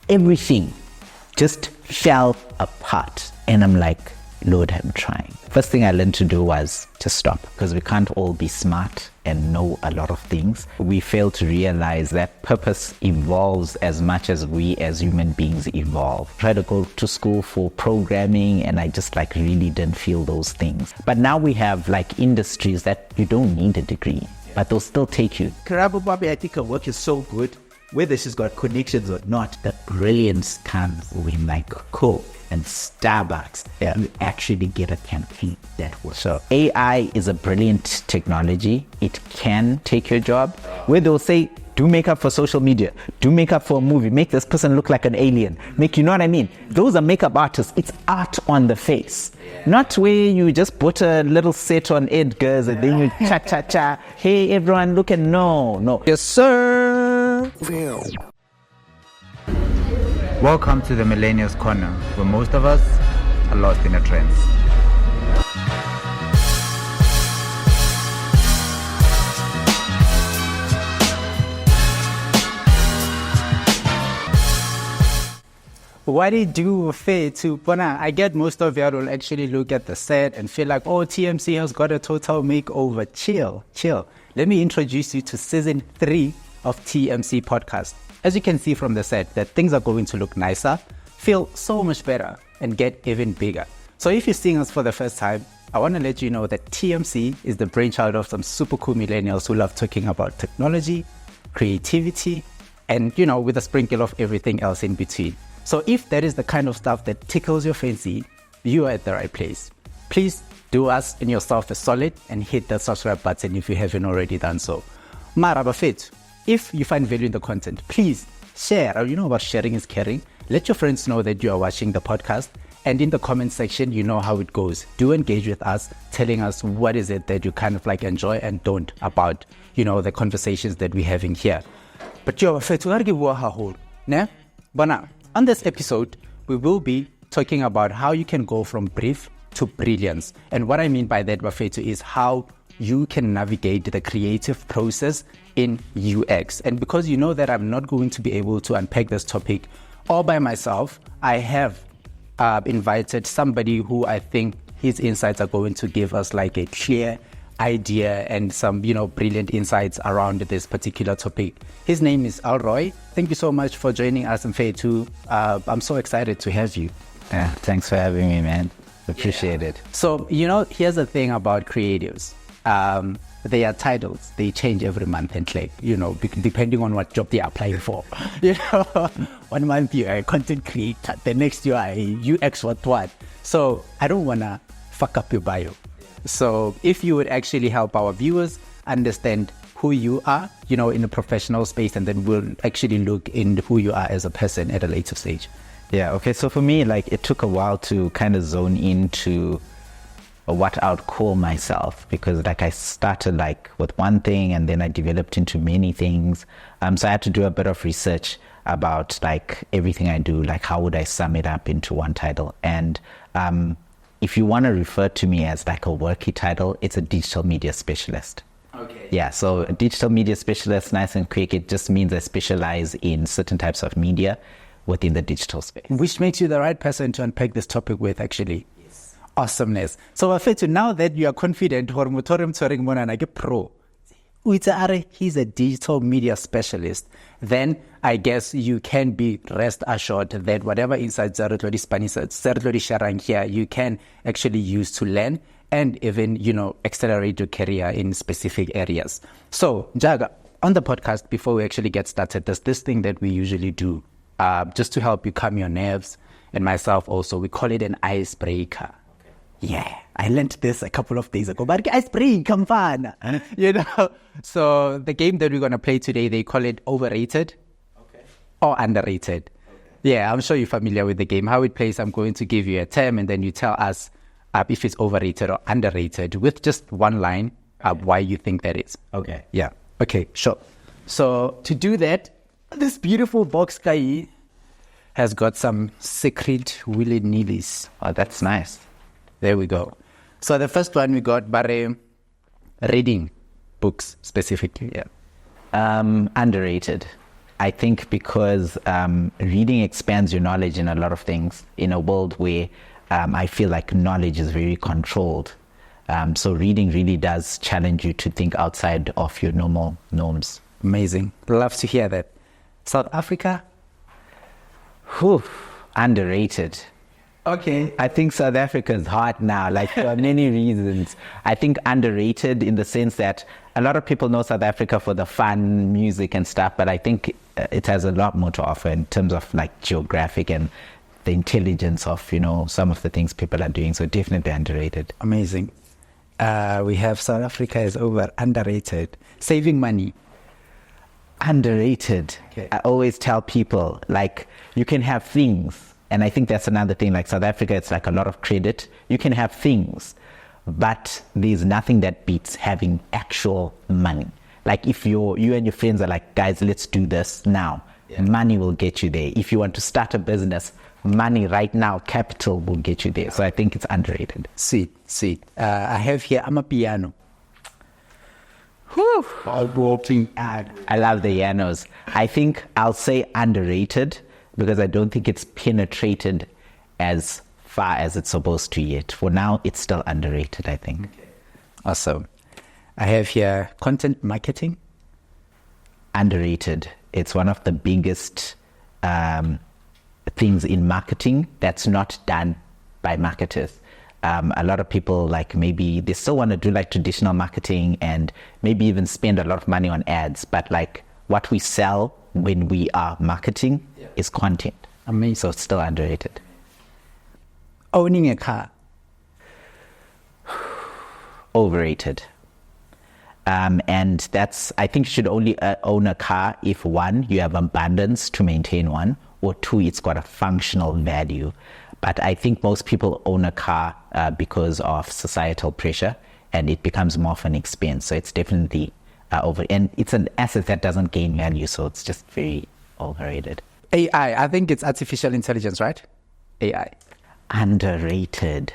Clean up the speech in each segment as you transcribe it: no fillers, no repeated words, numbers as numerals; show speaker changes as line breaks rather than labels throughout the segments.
everything just fell apart. And I'm like, Lord, I'm trying. First thing I learned to do was to stop, because we can't all be smart and know a lot of things. We fail to realize that purpose evolves as much as we as human beings evolve. I tried to go to school for programming and I just like really didn't feel those things. But now we have like industries that you don't need a degree, but they'll still take you.
Karabo Bobby, I think her work is so good, whether she's got connections or not, that brilliance comes when like Coke and Starbucks, you actually get a campaign that works.
So AI is a brilliant technology. It can take your job, where they'll say, do makeup for social media, do makeup for a movie, make this person look like an alien, you know what I mean? Those are makeup artists. It's art on the face. Not where you just put a little set on Edgar's and then you cha-cha-cha, hey everyone, look and no.
Yes, sir.
Welcome to the Millennials Corner, where most of us are lost in a trance.
What do you do fair to Bona? I get most of y'all will actually look at the set and feel like, oh, TMC has got a total makeover. Chill. Let me introduce you to season 3 of TMC Podcast. As you can see from the set, that things are going to look nicer, feel so much better, and get even bigger. So if you're seeing us for the first time, I want to let you know that TMC is the brainchild of some super cool millennials who love talking about technology, creativity, and, with a sprinkle of everything else in between. So if that is the kind of stuff that tickles your fancy, you are at the right place. Please do us and yourself a solid and hit that subscribe button if you haven't already done so. Marabafit. If you find value in the content, please share. You know about sharing is caring. Let your friends know that you are watching the podcast. And in the comment section, you know how it goes. Do engage with us, telling us what is it that you kind of like enjoy and don't about, the conversations that we're having here. But on this episode, we will be talking about how you can go from brief to brilliance. And what I mean by that, Bafetu, is how you can navigate the creative process in UX. And because you know that I'm not going to be able to unpack this topic all by myself, I have invited somebody who I think his insights are going to give us like a clear idea and some, brilliant insights around this particular topic. His name is Alroy. Thank you so much for joining us, and Faye, I'm so excited to have you.
Yeah, thanks for having me, man. Appreciate it.
So, here's the thing about creatives. Their titles, they change every month and depending on what job they are applying for. 1 month you're a content creator, the next you are a UX what. So I don't want to fuck up your bio. So if you would actually help our viewers understand who you are, in the professional space, and then we'll actually look in who you are as a person at a later stage.
Yeah, okay. So for me, it took a while to kind of zone into what I would call myself, because I started with one thing and then I developed into many things. So I had to do a bit of research about everything I do, how would I sum it up into one title. And if you want to refer to me as a worky title, it's a digital media specialist.
Okay.
Yeah, so a digital media specialist, nice and quick, it just means I specialize in certain types of media within the digital space.
Which makes you the right person to unpack this topic with, actually. Awesomeness. So Afetu, now that you are confident, he's a digital media specialist, then I guess you can be rest assured that whatever insights are sharing here, you can actually use to learn and even, accelerate your career in specific areas. So Jaga, on the podcast, before we actually get started, there's this thing that we usually do just to help you calm your nerves, and myself also. We call it an icebreaker. Yeah, I learned this a couple of days ago, but icebreaker, fun. So the game that we're going to play today, they call it overrated or underrated. Yeah, I'm sure you're familiar with the game. How it plays, I'm going to give you a term and then you tell us if it's overrated or underrated with just one line why you think that is.
Okay.
Yeah. Okay, sure. So to do that, this beautiful box guy has got some secret willy-nillys.
Oh, that's nice.
There we go. So the first one we got Bare reading books specifically. Yeah.
Underrated. I think because reading expands your knowledge in a lot of things in a world where I feel like knowledge is very controlled. So reading really does challenge you to think outside of your normal norms.
Amazing. Love to hear that. South Africa?
Whew, underrated.
Okay.
I think South Africa is hot now, like for many reasons. I think underrated in the sense that a lot of people know South Africa for the fun music and stuff, but I think it has a lot more to offer in terms of like geographic and the intelligence of, some of the things people are doing. So definitely underrated.
Amazing. We have South Africa is underrated. Saving money.
Underrated.
Okay.
I always tell people, like, you can have things. And I think that's another thing. Like South Africa, it's like a lot of credit. You can have things, but there's nothing that beats having actual money. Like if you and your friends are like, guys, let's do this now. Yeah. Money will get you there. If you want to start a business, money right now, capital will get you there. So I think it's underrated.
Sweet. I have here, I'm a piano.
Whew.
I
love the pianos. I think I'll say underrated because I don't think it's penetrated as far as it's supposed to yet. For now, it's still underrated, I think.
Okay. Awesome. I have here content marketing.
Underrated. It's one of the biggest things in marketing that's not done by marketers. A lot of people maybe they still want to do traditional marketing and maybe even spend a lot of money on ads, but what we sell when we are marketing is content.
Amazing.
So it's still underrated.
Owning a car.
Overrated. And that's, I think you should only own a car if one, you have abundance to maintain one, or two, it's got a functional value. But I think most people own a car because of societal pressure, and it becomes more of an expense. So it's definitely and it's an asset that doesn't gain value, so it's just very overrated.
AI, I think it's artificial intelligence, right? AI.
Underrated.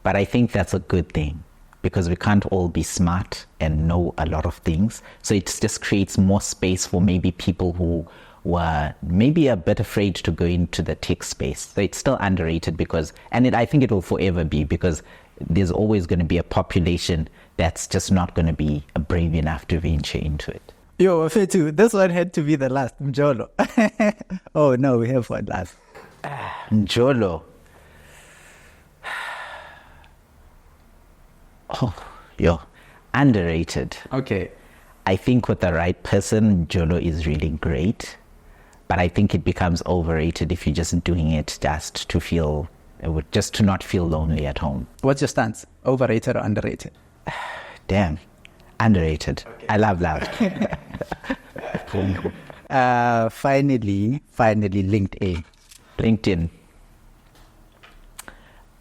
But I think that's a good thing because we can't all be smart and know a lot of things. So it just creates more space for maybe people who were maybe a bit afraid to go into the tech space. So it's still underrated I think it will forever be, because there's always going to be a population that's just not going to be brave enough to venture into it.
Yo, Fetu, this one had to be the last. Ndhlovu. Oh no, we have one last.
Ndhlovu. Underrated.
Okay.
I think with the right person, Ndhlovu is really great. But I think it becomes overrated if you're just doing it just to not feel lonely at home.
What's your stance? Overrated or underrated?
Damn. Underrated. Okay. I love that.
Finally, LinkedIn.
LinkedIn.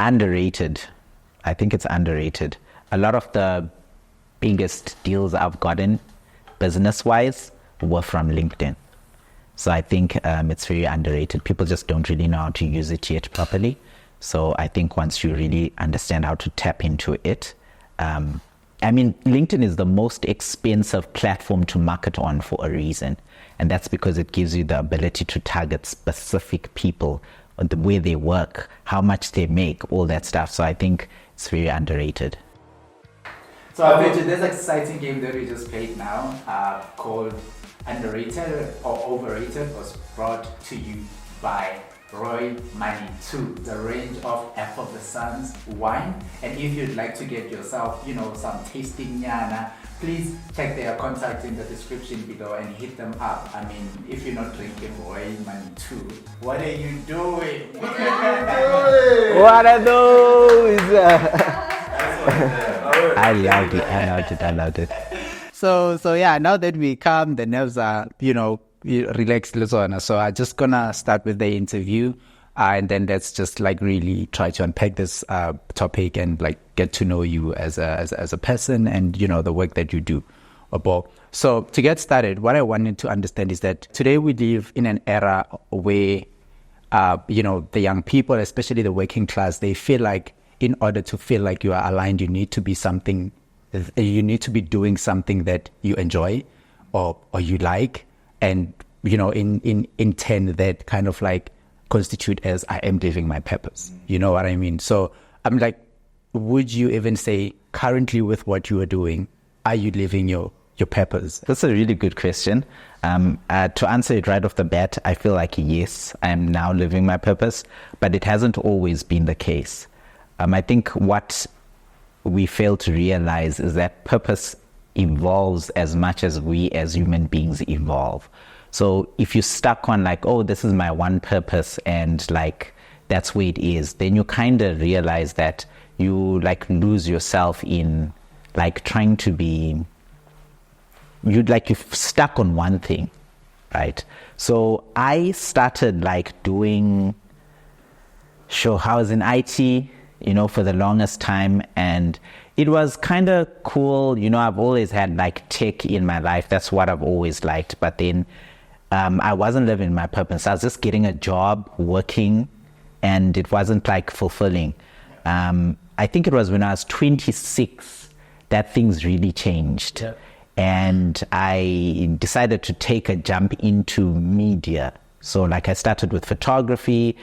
Underrated. I think it's underrated. A lot of the biggest deals I've gotten business-wise were from LinkedIn. So I think it's very underrated. People just don't really know how to use it yet properly. So I think once you really understand how to tap into it, LinkedIn is the most expensive platform to market on for a reason. And that's because it gives you the ability to target specific people, where they work, how much they make, all that stuff. So I think it's very underrated.
So I bet you this exciting game that we just played now called Underrated or Overrated was brought to you by Roy Ndhovu, the range of effervescence wine. And if you'd like to get yourself, some tasting nyana, please check their contact in the description below and hit them up. I mean, if you're not drinking Roy Ndhovu, what are you doing?
What are those? I loved it.
So yeah, now that we calm, the nerves are, relaxed. So I'm just gonna start with the interview, and then let's just really try to unpack this topic and get to know you as a person and the work that you do. So to get started, what I wanted to understand is that today we live in an era where the young people, especially the working class, they feel like in order to feel like you are aligned, you need to be doing something that you enjoy or you like. And in 10 that kind of like constitute as I am living my purpose. You know what I mean? So I'm like, would you even say currently with what you are doing, are you living your purpose?
That's a really good question. To answer it right off the bat, I feel like yes, I am now living my purpose, but it hasn't always been the case. I think what we fail to realize is that purpose evolves as much as we as human beings evolve. So if you're stuck on like, oh, this is my one purpose and like that's where it is, then you kind of realize that you like lose yourself in like trying to be, you're stuck on one thing, right? So I started like doing, I was in IT, for the longest time, and it was kind of cool. I've always had like tech in my life. That's what I've always liked. But then I wasn't living my purpose. I was just getting a job, working, and it wasn't like fulfilling. I think it was when I was 26 that things really changed. Yeah. And I decided to take a jump into media. So like I started with photography,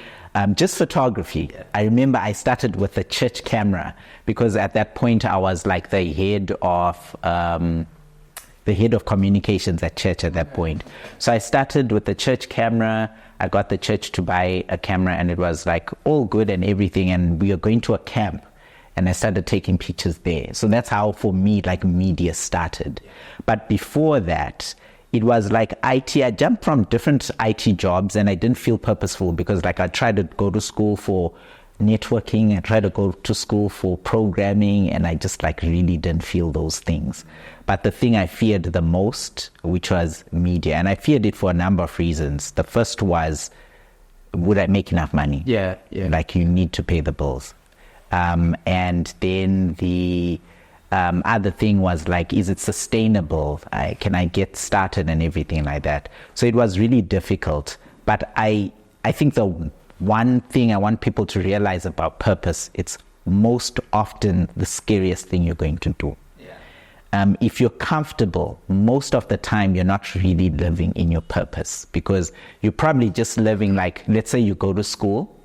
just photography. Yeah. I remember I started with a church camera because at that point I was like the head of communications at church at that point. So I started with the church camera. I got the church to buy a camera and it was like all good and everything. And we were going to a camp and I started taking pictures there. So that's how for me like media started. But before that, it was like IT. I jumped from different IT jobs and I didn't feel purposeful because like I tried to go to school for networking, I tried to go to school for programming, and I just like really didn't feel those things. But the thing I feared the most, which was media, and I feared it for a number of reasons. The first was, would I make enough money?
Yeah.
Like you need to pay the bills. And then the other thing was like, is it sustainable? Can I get started and everything like that? So it was really difficult. But I think the one thing I want people to realize about purpose, it's most often the scariest thing you're going to do. Yeah. If you're comfortable, most of the time you're not really living in your purpose because you're probably just living like, let's say you go to school,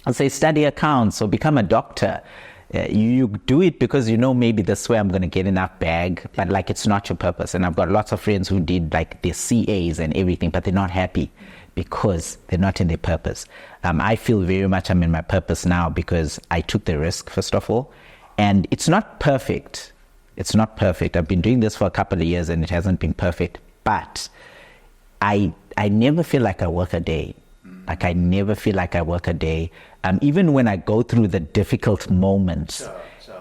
let's say study accounts or become a doctor. You do it because maybe this way I'm going to get enough bag, but like it's not your purpose. And I've got lots of friends who did like their CAs and everything, but they're not happy because they're not in their purpose. I feel very much I'm in my purpose now because I took the risk, first of all. And it's not perfect. It's not perfect. I've been doing this for a couple of years and it hasn't been perfect. But I never feel like I work a day. Like I never feel like I work a day. Even when I go through the difficult moments,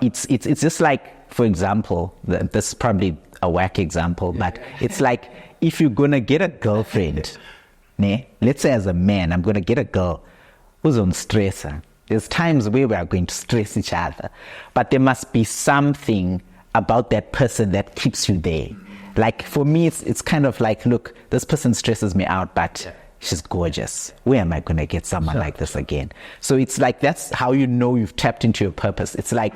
it's just like, for example, this is probably a whack example, but it's like if you're going to get a girlfriend, let's say as a man, I'm going to get a girl who's on stressor. There's times where we are going to stress each other, but there must be something about that person that keeps you there. Like for me, it's kind of like, look, this person stresses me out, but she's gorgeous. Where am I going to get someone like this again? So it's like, that's how you've tapped into your purpose. It's like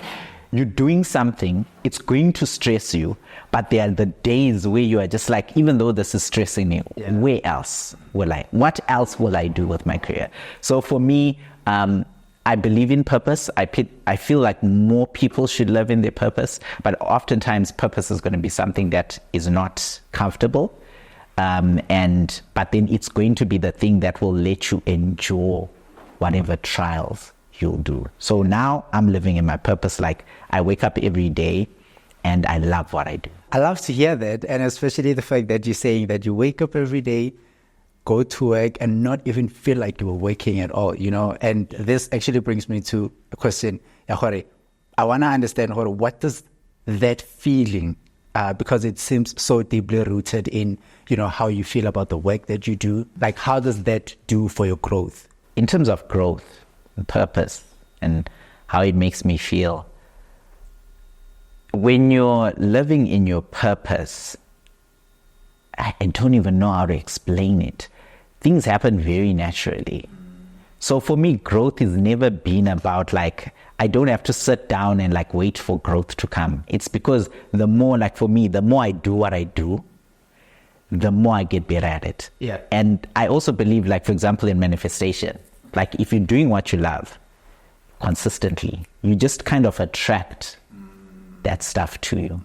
you're doing something, it's going to stress you, but there are the days where you are just like, even though this is stressing me, what else will I do with my career? So for me, I believe in purpose. I feel like more people should live in their purpose, but oftentimes purpose is going to be something that is not comfortable. But then it's going to be the thing that will let you endure whatever trials you'll do. So now I'm living in my purpose. Like I wake up every day and I love what I do.
I love to hear that. And especially the fact that you're saying that you wake up every day, go to work and not even feel like you were working at all, And this actually brings me to a question. I want to understand, what does that feeling, because it seems so deeply rooted in, how you feel about the work that you do. Like, how does that do for your growth?
In terms of growth and purpose and how it makes me feel, when you're living in your purpose, I don't even know how to explain it. Things happen very naturally. So for me, growth has never been about like, I don't have to sit down and like wait for growth to come. It's because the more I do what I do, the more I get better at it.
Yeah.
And I also believe, like, for example, in manifestation, like if you're doing what you love consistently, you just kind of attract that stuff to you.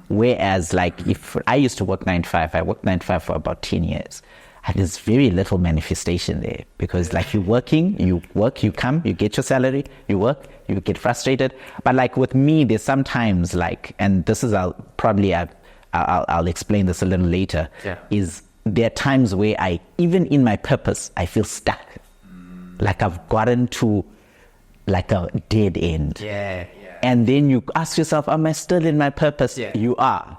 Whereas, like, if I used to work 9 to 5, I worked 9 to 5 for about 10 years. And there's very little manifestation there because, like, you're working, you work, you come, you get your salary, you work, you get frustrated. But, like, with me, there's sometimes, like, and this is, I'll explain this a little later, is there are times where I, even in my purpose, I feel stuck. Like I've gotten to, like, a dead end. And then you ask yourself, am I still in my purpose? You are.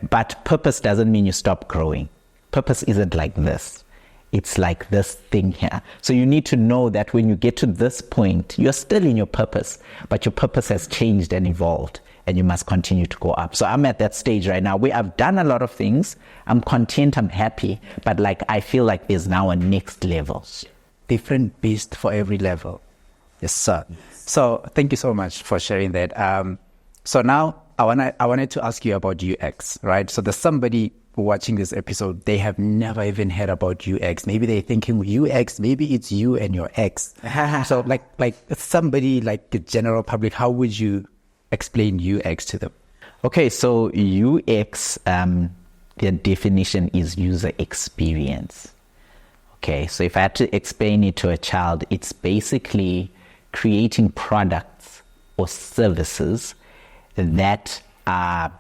But purpose doesn't mean you stop growing. Purpose isn't like this. It's like this thing here. So you need to know that when you get to this point, you're still in your purpose, but your purpose has changed and evolved, and you must continue to go up. So I'm at that stage right now where I've done a lot of things. I'm content, I'm happy, but, like, I feel like there's now a next level.
Different beast for every level. Yes, sir. So thank you so much for sharing that. So now I wanted to ask you about UX, right? So there's somebody watching this episode, they have never even heard about UX. Maybe they're thinking UX, maybe it's you and your ex. So like somebody, like the general public, how would you explain UX to them?
Okay, so UX, the definition is user experience. Okay, so if I had to explain it to a child, it's basically creating products or services that are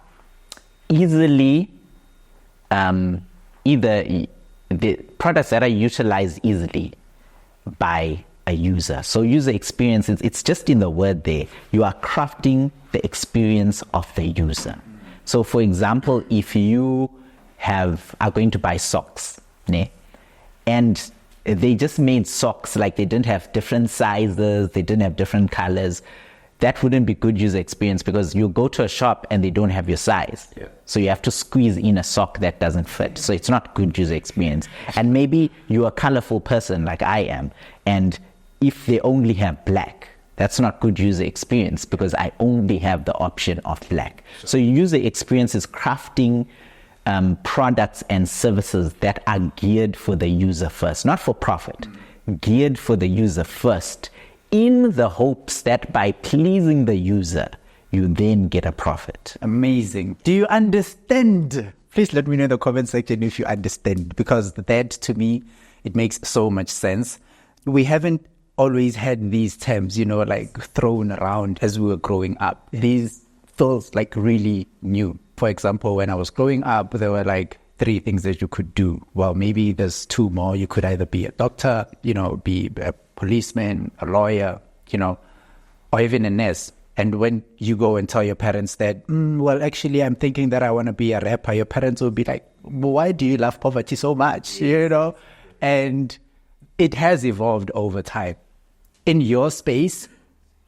easily, either the products that are utilized easily by a user. So user experience, it's just in the word there. You are crafting the experience of the user. So for example, if you are going to buy socks, and they just made socks, like they didn't have different sizes, they didn't have different colors, that wouldn't be good user experience because you go to a shop and they don't have your size. So you have to squeeze in a sock that doesn't fit. So it's not good user experience. And maybe you're a colorful person like I am, and if they only have black, that's not good user experience because I only have the option of black. So user experience is crafting products and services that are geared for the user first, not for profit, geared for the user first, in the hopes that by pleasing the user, you then get a profit.
Amazing. Do you understand? Please let me know in the comment section if you understand, because that, to me, it makes so much sense. We haven't always had these terms, like thrown around as we were growing up. These feels like really new. For example, when I was growing up, there were like 3 things that you could do. Well, maybe there's 2 more. You could either be a doctor, be a policeman, a lawyer, or even a nurse. And when you go and tell your parents that, well, actually, I'm thinking that I want to be a rapper, your parents will be like, why do you love poverty so much? And it has evolved over time. In your space,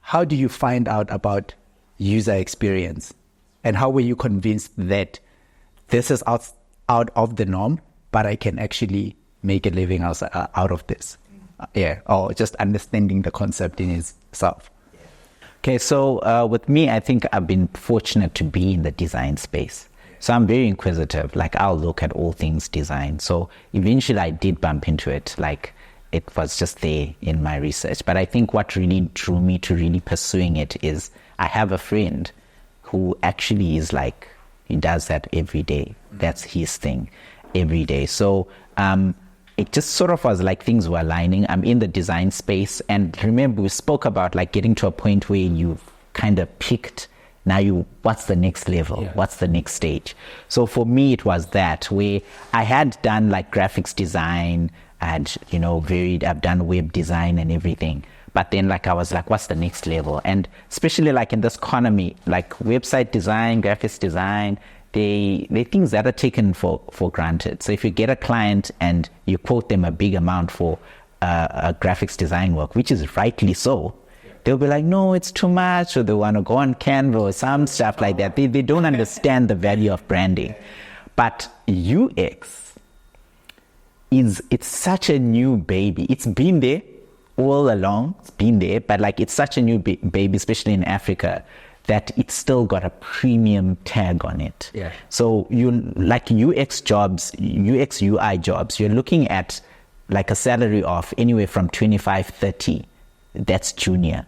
how do you find out about user experience? And how were you convinced that this is out of the norm, but I can actually make a living out of this? Or just understanding the concept in itself.
Okay, so with me, I think I've been fortunate to be in the design space. So I'm very inquisitive. Like, I'll look at all things design. So eventually I did bump into it. Like, it was just there in my research. But I think what really drew me to really pursuing it is I have a friend who actually is like, he does that every day. That's his thing every day. So it just sort of was like things were aligning. I'm in the design space. And remember, we spoke about like getting to a point where you've kind of picked, now what's the next level? What's the next stage? So for me, it was that where I had done like graphics design and, I've done web design and everything. But then like, I was like, what's the next level? And especially like in this economy, like website design, graphics design, they're things that are taken for granted. So if you get a client and you quote them a big amount for a graphics design work, which is rightly so, they'll be like, no, it's too much, or they want to go on Canva or some stuff like that. They don't understand the value of branding. But UX it's such a new baby. It's been there all along. It's been there, but like it's such a new baby, especially in Africa, that it's still got a premium tag on it.
Yeah.
So you like UX jobs, UX UI jobs, you're looking at like a salary of anywhere from 25, 30, that's junior,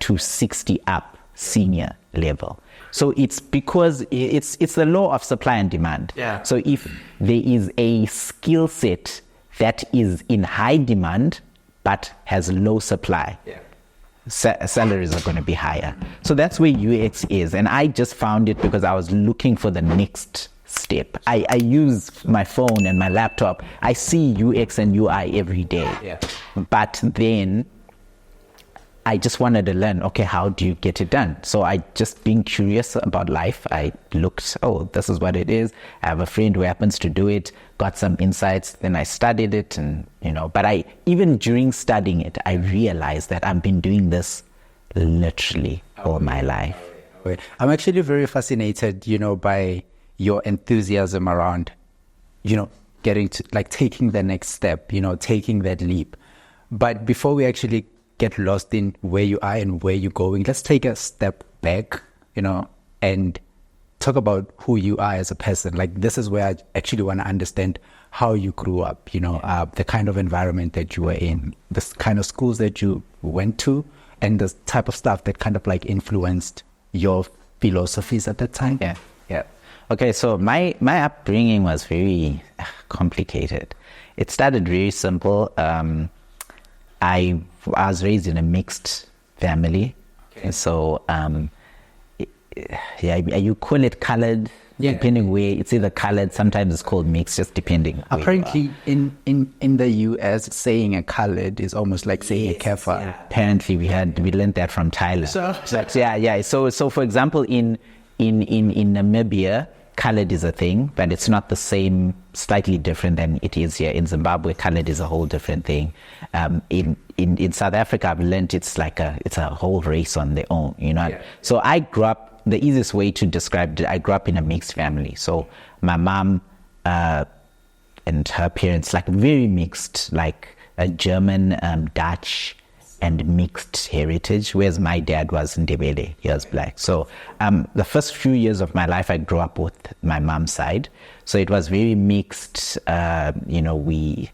to 60 up, senior level. So it's because it's the law of supply and demand.
Yeah.
So if there is a skill set that is in high demand but has low supply, salaries are going to be higher. So that's where UX is. And I just found it because I was looking for the next step. I use my phone and my laptop. I see UX and UI every day.
Yeah.
But then I just wanted to learn, okay, how do you get it done? So I just being curious about life, I looked, this is what it is. I have a friend who happens to do it, got some insights, then I studied it and, but even during studying it, I realized that I've been doing this literally all my life.
I'm actually very fascinated, by your enthusiasm around, getting to like taking the next step, taking that leap. But before we actually get lost in where you are and where you're going, let's take a step back, and talk about who you are as a person. Like, this is where I actually want to understand how you grew up, the kind of environment that you were in, the kind of schools that you went to, and the type of stuff that kind of like influenced your philosophies at that time.
Yeah. Okay, so my upbringing was very complicated. It started very simple. I was raised in a mixed family. Okay. So, you call it colored, depending where. It's either colored, sometimes it's called mixed, just depending.
Apparently, in the US, saying a colored is almost like saying a kafir.
Yeah. Apparently, we learned that from Tyler. So for example, in Namibia, colored is a thing, but it's not the same, slightly different than it is here. In Zimbabwe, colored is a whole different thing. In South Africa, I've learned it's a whole race on their own, So I grew up, the easiest way to describe it, I grew up in a mixed family. So my mom and her parents, like very mixed, like a German, Dutch, and mixed heritage, whereas my dad was Ndebele, he was black. So the first few years of my life, I grew up with my mom's side. So it was very mixed. We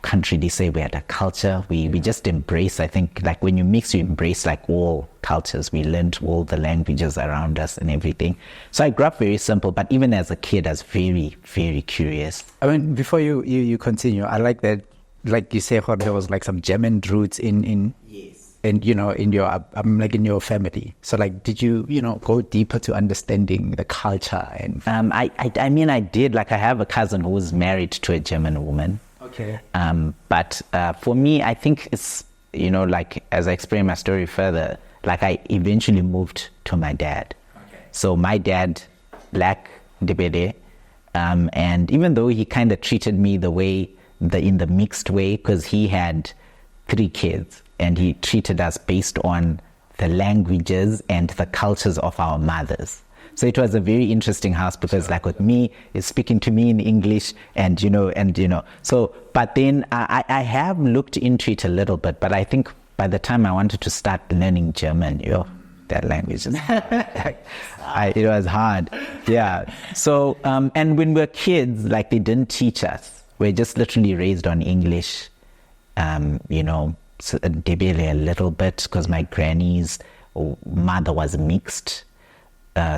can't really say we had a culture. We just embrace, I think, like when you mix, you embrace like all cultures. We learned all the languages around us and everything. So I grew up very simple, but even as a kid, I was very, very curious.
I mean, before you continue, I like that, like you say, there was like some German roots in your family. So like, did you go deeper to understanding the culture? And
I did. Like, I have a cousin who was married to a German woman.
Okay.
But for me, I think it's like, as I explain my story further, like I eventually moved to my dad. Okay. So my dad, black, Ndebele, and even though he kind of treated me in the mixed way, because he had 3 kids and he treated us based on the languages and the cultures of our mothers. So it was a very interesting house because like with me, it's speaking to me in English and so, but then I have looked into it a little bit, but I think by the time I wanted to start learning German, that language is, it was hard. Yeah. So, and when we were kids, like they didn't teach us. We're just literally raised on English, so Ndebele a little bit because my granny's mother was mixed.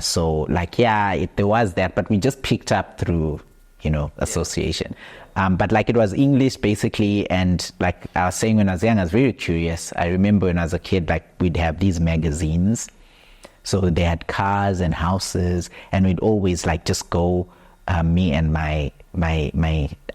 So there was that, but we just picked up through, association. But like it was English basically. And like I was saying, when I was young, I was very curious. I remember when I was a kid, like we'd have these magazines. So they had cars and houses and we'd always like just go, me and my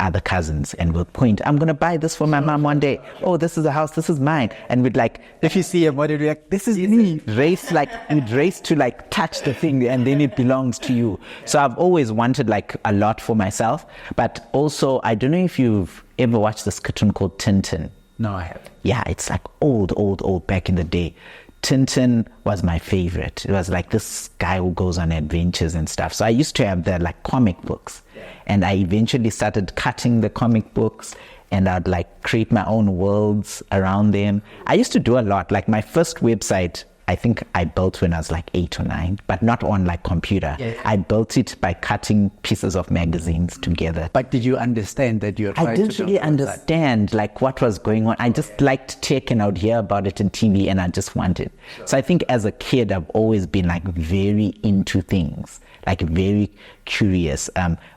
other cousins, and we'll point, I'm going to buy this for my mom one day. Oh, this is a house, this is mine. And we'd like, if you see a model, you're like, this is me. We'd race to like touch the thing and then it belongs to you. So I've always wanted like a lot for myself. But also, I don't know if you've ever watched this cartoon called Tintin.
No, I haven't.
Yeah, it's like old back in the day. Tintin was my favorite. It was like this guy who goes on adventures and stuff. So I used to have the like comic books, and I eventually started cutting the comic books, and I'd like create my own worlds around them. I used to do a lot. Like my first website I think I built when I was like 8 or 9, but not on like computer. I built it by cutting pieces of magazines together.
But did you understand that you're trying
I didn't really understand like what was going on. I just liked tech and I would hear about it on TV and I just wanted. So I think as a kid, I've always been like very into things, like very curious.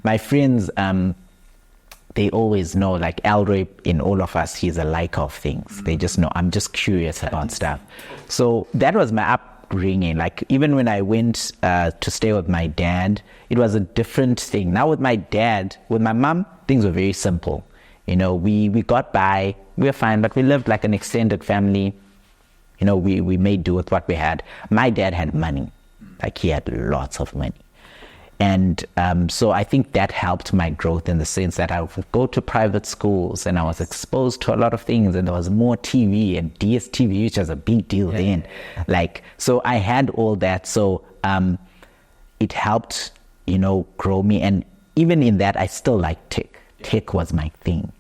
My friends, they always know, like Alroy, in all of us, he's a liker of things. They just know I'm just curious about stuff. So that was my upbringing. Like even when I went to stay with my dad, it was a different thing. Now with my dad, with my mom, things were very simple. You know, we got by, we were fine, but we lived like an extended family. You know, we made do with what we had. My dad had money, like he had lots of money. And so I think that helped my growth in the sense that I would go to private schools and I was exposed to a lot of things, and there was more TV and DSTV, which was a big deal then. Like, so I had all that. So it helped, you know, grow me. And even in that, I still like tech. Tech was my thing.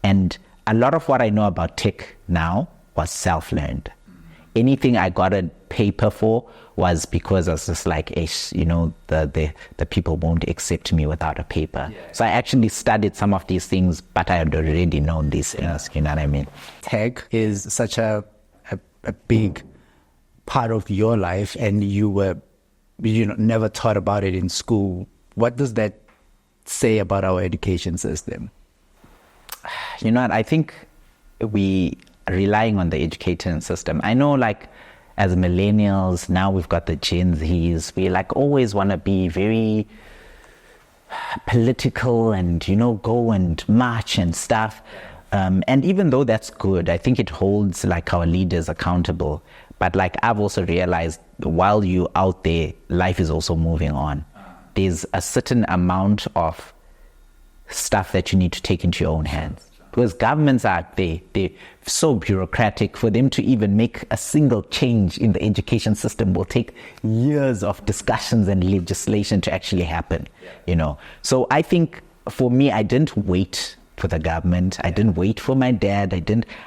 And a lot of what I know about tech now was self-learned. Anything I got a paper for was because I was just like, you know, the people won't accept me without a paper. So I actually studied some of these things, but I had already known these things, you know what I mean?
Tech is such a big part of your life, and you were, you know, never taught about it in school. What does that say about our education system?
You know what, I think we relying on the education system. I know, like, as millennials, now we've got the Gen Zs, we like always want to be very political and, you know, go and march and stuff. And even though that's good, I think it holds like our leaders accountable. But like I've also realized while you're out there, life is also moving on. There's a certain amount of stuff that you need to take into your own hands. Because governments are they're so bureaucratic. For them to even make a single change in the education system will take years of discussions and legislation to actually happen, you know. So I think for me, I didn't wait for the government. I didn't wait for my dad.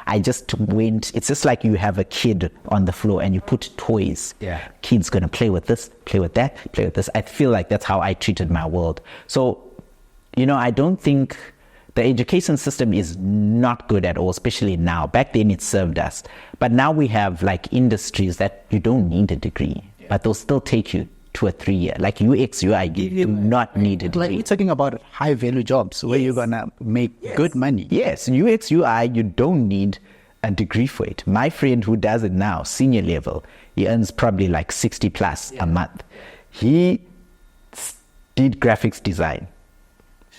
I just went. It's just like you have a kid on the floor and you put toys. Kid's going to play with this, play with that, play with this. I feel like that's how I treated my world. So, you know, I don't think the education system is not good at all, especially now. Back then it served us. But now we have like industries that you don't need a degree, but they'll still take you to a 3-year. Like UX, UI, you do not need a degree.
Like you're talking about high value jobs where you're going to make good money.
Yes, UX, UI, you don't need a degree for it. My friend who does it now, senior level, he earns probably like 60 plus a month. He did graphics design.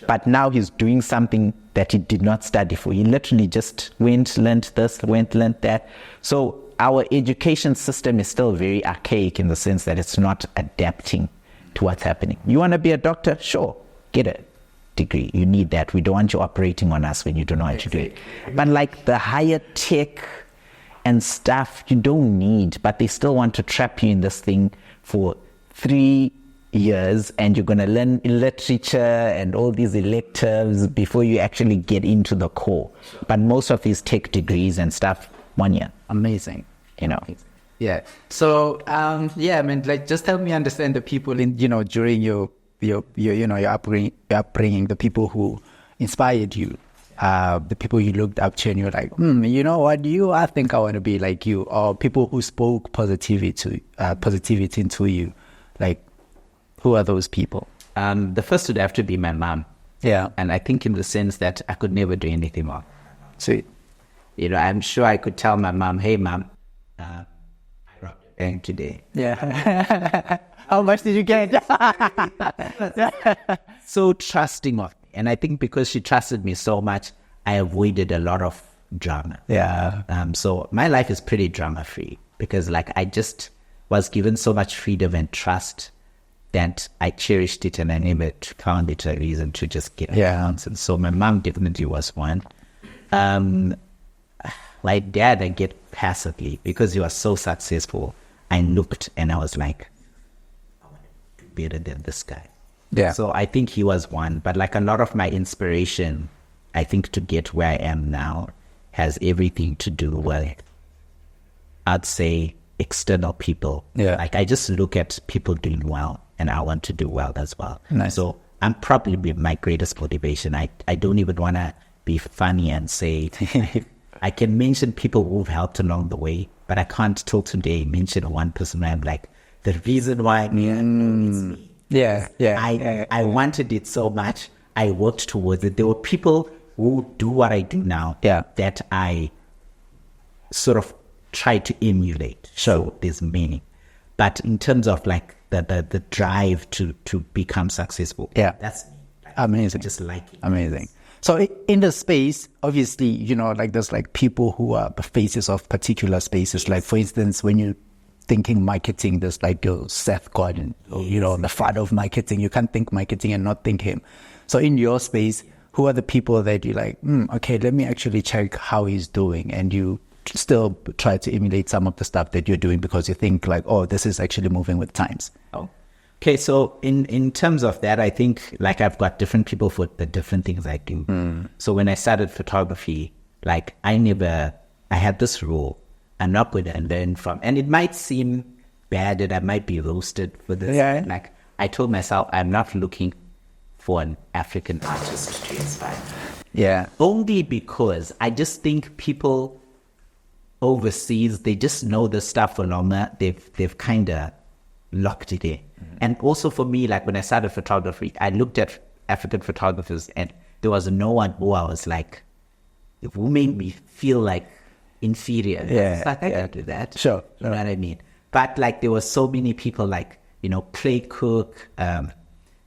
But now he's doing something that he did not study for. He literally just went, learned this, learned that. So our education system is still very archaic in the sense that it's not adapting to what's happening. You want to be a doctor? Sure, get a degree. You need that. We don't want you operating on us when you don't know how to do it. But like the higher tech and stuff, you don't need, but they still want to trap you in this thing for 3 years, and you're going to learn literature and all these electives before you actually get into the core. But most of these tech degrees and stuff, 1 year.
Amazing.
You know.
Yeah. So yeah, I mean, like, just help me understand the people in, you know, during your you know, your upbringing, the people who inspired you, the people you looked up to and you're like, you know what, I think I want to be like you, or people who spoke positivity into you. Like, who are those people?
The first would have to be my mom.
Yeah.
And I think in the sense that I could never do anything wrong.
Sweet.
You know, I'm sure I could tell my mom, hey, mom, I robbed your bank today.
Yeah. How much did you get?
So trusting of me. And I think because she trusted me so much, I avoided a lot of drama.
Yeah.
So my life is pretty drama-free because, like, I just was given so much freedom and trust that I cherished it, and I never found it a reason to just get nonsense. So my mom definitely was one. My dad, I get passively because he was so successful. I looked and I was like, I want to do better than this guy.
Yeah.
So I think he was one. But like a lot of my inspiration, I think to get where I am now has everything to do with, I'd say, external people.
Yeah.
Like I just look at people doing well and I want to do well as well.
Nice.
So I'm probably my greatest motivation. I don't even want to be funny and say, I can mention people who've helped along the way, but I can't till today mention one person where I'm like, the reason why it's me. I wanted it so much. I worked towards it. There were people who do what I do now that I sort of try to emulate. So there's meaning. But in terms of like the drive to become successful, that's me. Like,
amazing.
Just like it.
Amazing. So in the space, obviously, you know, like there's like people who are the faces of particular spaces. Like for instance, when you're thinking marketing, there's like your Seth Godin, or, you know, the father of marketing. You can't think marketing and not think him. So in your space, who are the people that you're like, okay, let me actually check how he's doing, and you still try to emulate some of the stuff that you're doing because you think like, oh, this is actually moving with times.
Oh. Okay, so in terms of that, I think like I've got different people for the different things I do. So when I started photography, like I had this rule, I'm not going to learn from, and it might seem bad that I might be roasted for this.
Yeah.
Like I told myself, I'm not looking for an African artist to inspire me.
Yeah.
Only because I just think people overseas, they just know the stuff for longer. They've kind of locked it in. And also for me, like when I started photography, I looked at African photographers and there was no one who I was like, who made me feel like inferior.
Yeah.
Like I can't do that.
Sure.
You know what I mean? But like there were so many people like, you know, Clay Cook,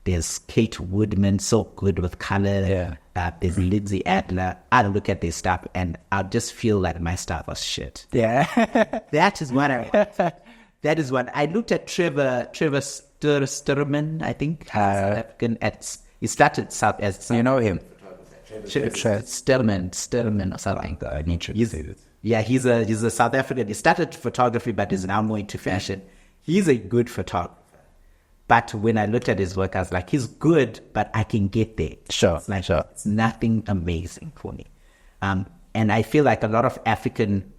there's Kate Woodman, so good with color.
Yeah.
There's Lindsay Adler. I look at this stuff and I just feel like my stuff was shit.
Yeah.
That is what I want. That is what I looked at. Trevor Sturman, I think. African. He started South as
You know him.
Sturman or something.
I need to say this.
Yeah, he's a South African. He started photography, but is now more into fashion. He's a good photographer. But when I looked at his work, I was like, he's good, but I can get there.
Sure,
it's like,
sure.
It's nothing amazing for me. And I feel like a lot of African,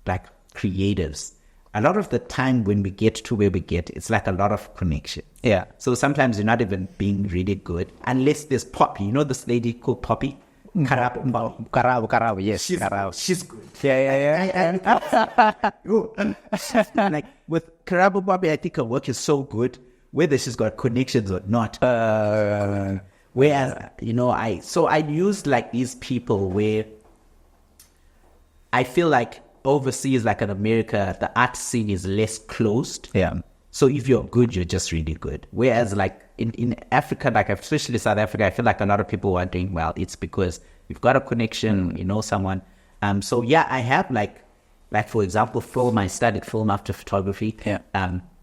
like, creatives, a lot of the time when we get to where we get, it's like a lot of connection.
Yeah.
So sometimes you're not even being really good unless there's Poppy. You know this lady called Poppy?
Karabo, yes.
She's good.
Yeah.
Like with Karabo Poppy, I think her work is so good, whether she's got connections or not. Whereas, you know, I used like these people where I feel like overseas, like in America, the art scene is less closed.
Yeah.
So if you're good, you're just really good. Whereas like in Africa, like especially South Africa, I feel like a lot of people who are doing well, it's because you've got a connection, you know someone. So yeah, I have like for example, film. I studied film after photography.
Yeah.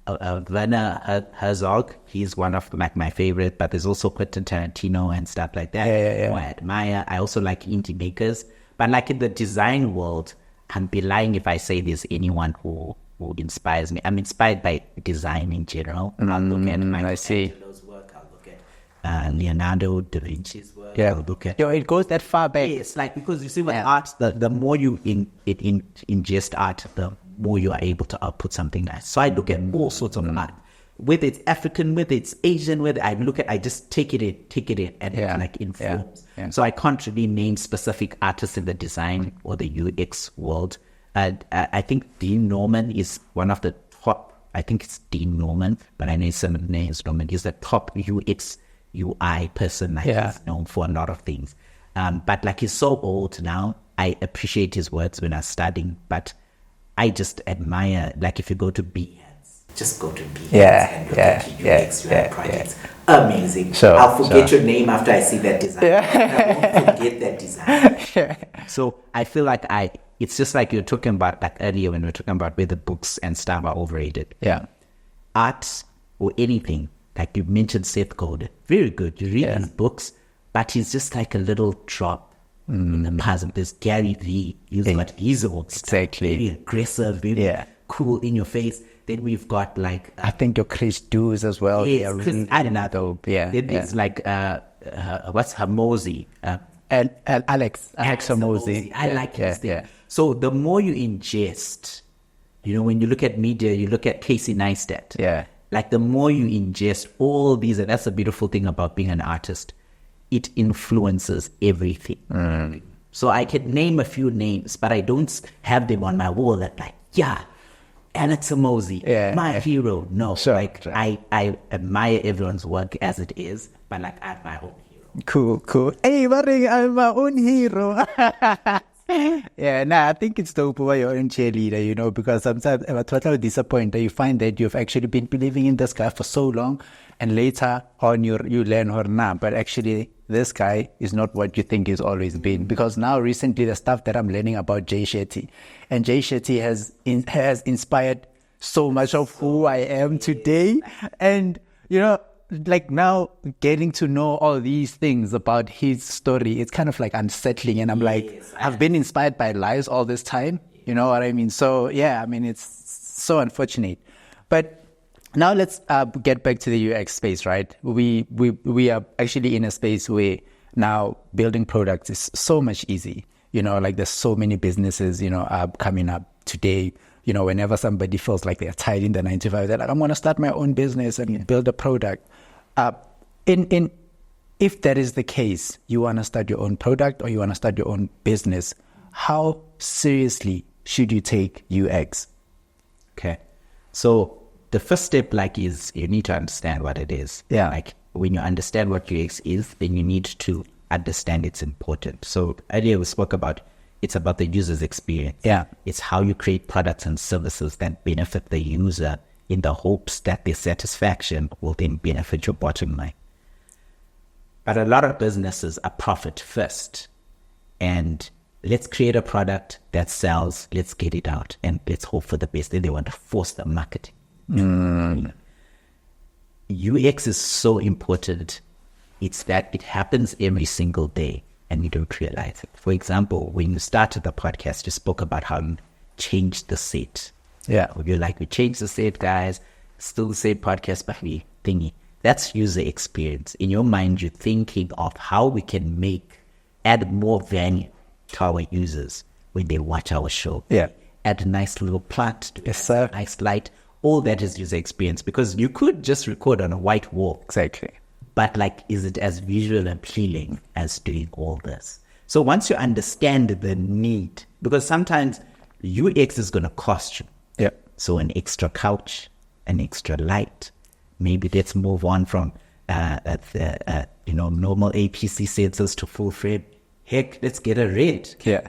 Werner Herzog, he's one of like my favorite, but there's also Quentin Tarantino and stuff like that.
Yeah.
Who I admire. I also like indie makers, but like in the design world, I'd be lying if I say there's anyone who inspires me. I'm inspired by design in general. I'll look at Michelangelo's work. I'll look at Leonardo da Vinci's work.
Yeah.
I'll look at.
Yo, it goes that far back.
It's like because you see with art, the more you ingest art, the more you are able to output something nice. So I look at all sorts of art, whether it's African, whether it's Asian, whether I just take it in, and it like informs.
Yeah.
So I can't really name specific artists in the design or the UX world. I think Dean Norman is one of the top. I think it's Dean Norman, but I know his name is Norman. He's the top UX UI person. He's known for a lot of things. But like he's so old now. I appreciate his words when I was studying, but I just admire. Like if you go to Behance, just go to Behance and look at UX UI projects. Amazing.
Sure,
I'll forget your name after I see that design. I won't forget that design. So I feel like it's just like you're talking about like earlier when we were talking about whether books and stuff are overrated.
Yeah.
Art or anything, like you mentioned Seth Godin, very good. You read his books, but he's just like a little drop in the puzzle. There's Gary Vee, he's old stuff, very aggressive, very cool in your face. Then we've got like
I think your Chris Dews as well.
I don't know. Then there's like what's Hamosi?
Alex Hamosi.
I like his thing. So the more you ingest, You know, when you look at media, you look at Casey Neistat.
Yeah.
Like the more you ingest all these, and that's the beautiful thing about being an artist, it influences everything. So I can name a few names, but I don't have them on my wall that like, yeah, Alex Amosi, my hero. No,
Sure.
I admire everyone's work as it is, but like I'm my own hero.
Cool. Hey, Maring, I'm my own hero. Yeah, I think it's dope why you're own cheerleader, you know, because sometimes I'm totally disappointed. You find that you've actually been believing in this guy for so long, and later on you learn her now, but actually this guy is not what you think he's always been. Because now recently the stuff that I'm learning about Jay Shetty, and Jay Shetty has inspired so much of who I am today, and you know, like now getting to know all these things about his story, it's kind of like unsettling, and I'm like, I've been inspired by lies all this time, you know what I mean? So yeah, I mean, it's so unfortunate. But now let's get back to the UX space, right? We are actually in a space where now building products is so much easy, you know, like there's so many businesses, you know, coming up today. You know, whenever somebody feels like they're tied in the 9 to 5, they're like, I'm going to start my own business and build a product. If that is the case, you want to start your own product or you want to start your own business, how seriously should you take UX?
Okay. So the first step is you need to understand what it is.
Yeah.
Like when you understand what UX is, then you need to understand it's important. So earlier we spoke about it's about the user's experience.
Yeah.
It's how you create products and services that benefit the user in the hopes that their satisfaction will then benefit your bottom line. But a lot of businesses are profit first. And let's create a product that sells, let's get it out, and let's hope for the best. Then they want to force the marketing. UX is so important. It's that it happens every single day and you don't realize it. For example, when you started the podcast, you spoke about how you changed the set.
Yeah.
You're like, we changed the set, guys. Still the same podcast, but we thingy. That's user experience. In your mind, you're thinking of how we can add more value to our users when they watch our show.
Yeah.
Add a nice little plant,
Yes, sir.
nice light. All that is user experience, because you could just record on a white wall.
Exactly.
But is it as visual appealing as doing all this? So once you understand the need, because sometimes UX is going to cost you.
Yeah.
So an extra couch, an extra light. Maybe let's move on from normal APC sensors to full frame. Heck, let's get a red.
Yeah.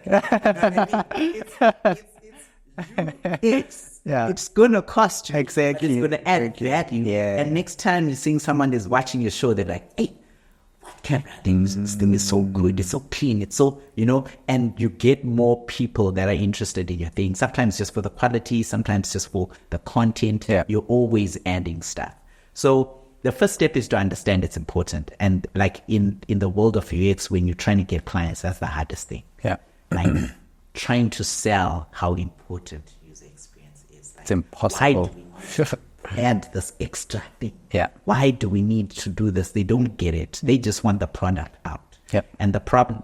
It's going to cost you.
Exactly.
It's going to add value.
Yeah.
And next time you're seeing someone is watching your show, they're like, hey, camera things, this thing is so good, it's so clean, it's so, and you get more people that are interested in your thing. Sometimes just for the quality, sometimes just for the content.
Yeah.
You're always adding stuff. So the first step is to understand it's important. And in the world of UX, when you're trying to get clients, that's the hardest thing.
Yeah.
Trying to sell how important user experience is.
It's impossible.
Why do we add this extra thing?
Yeah.
Why do we need to do this? They don't get it. They just want the product out.
Yeah.
And the problem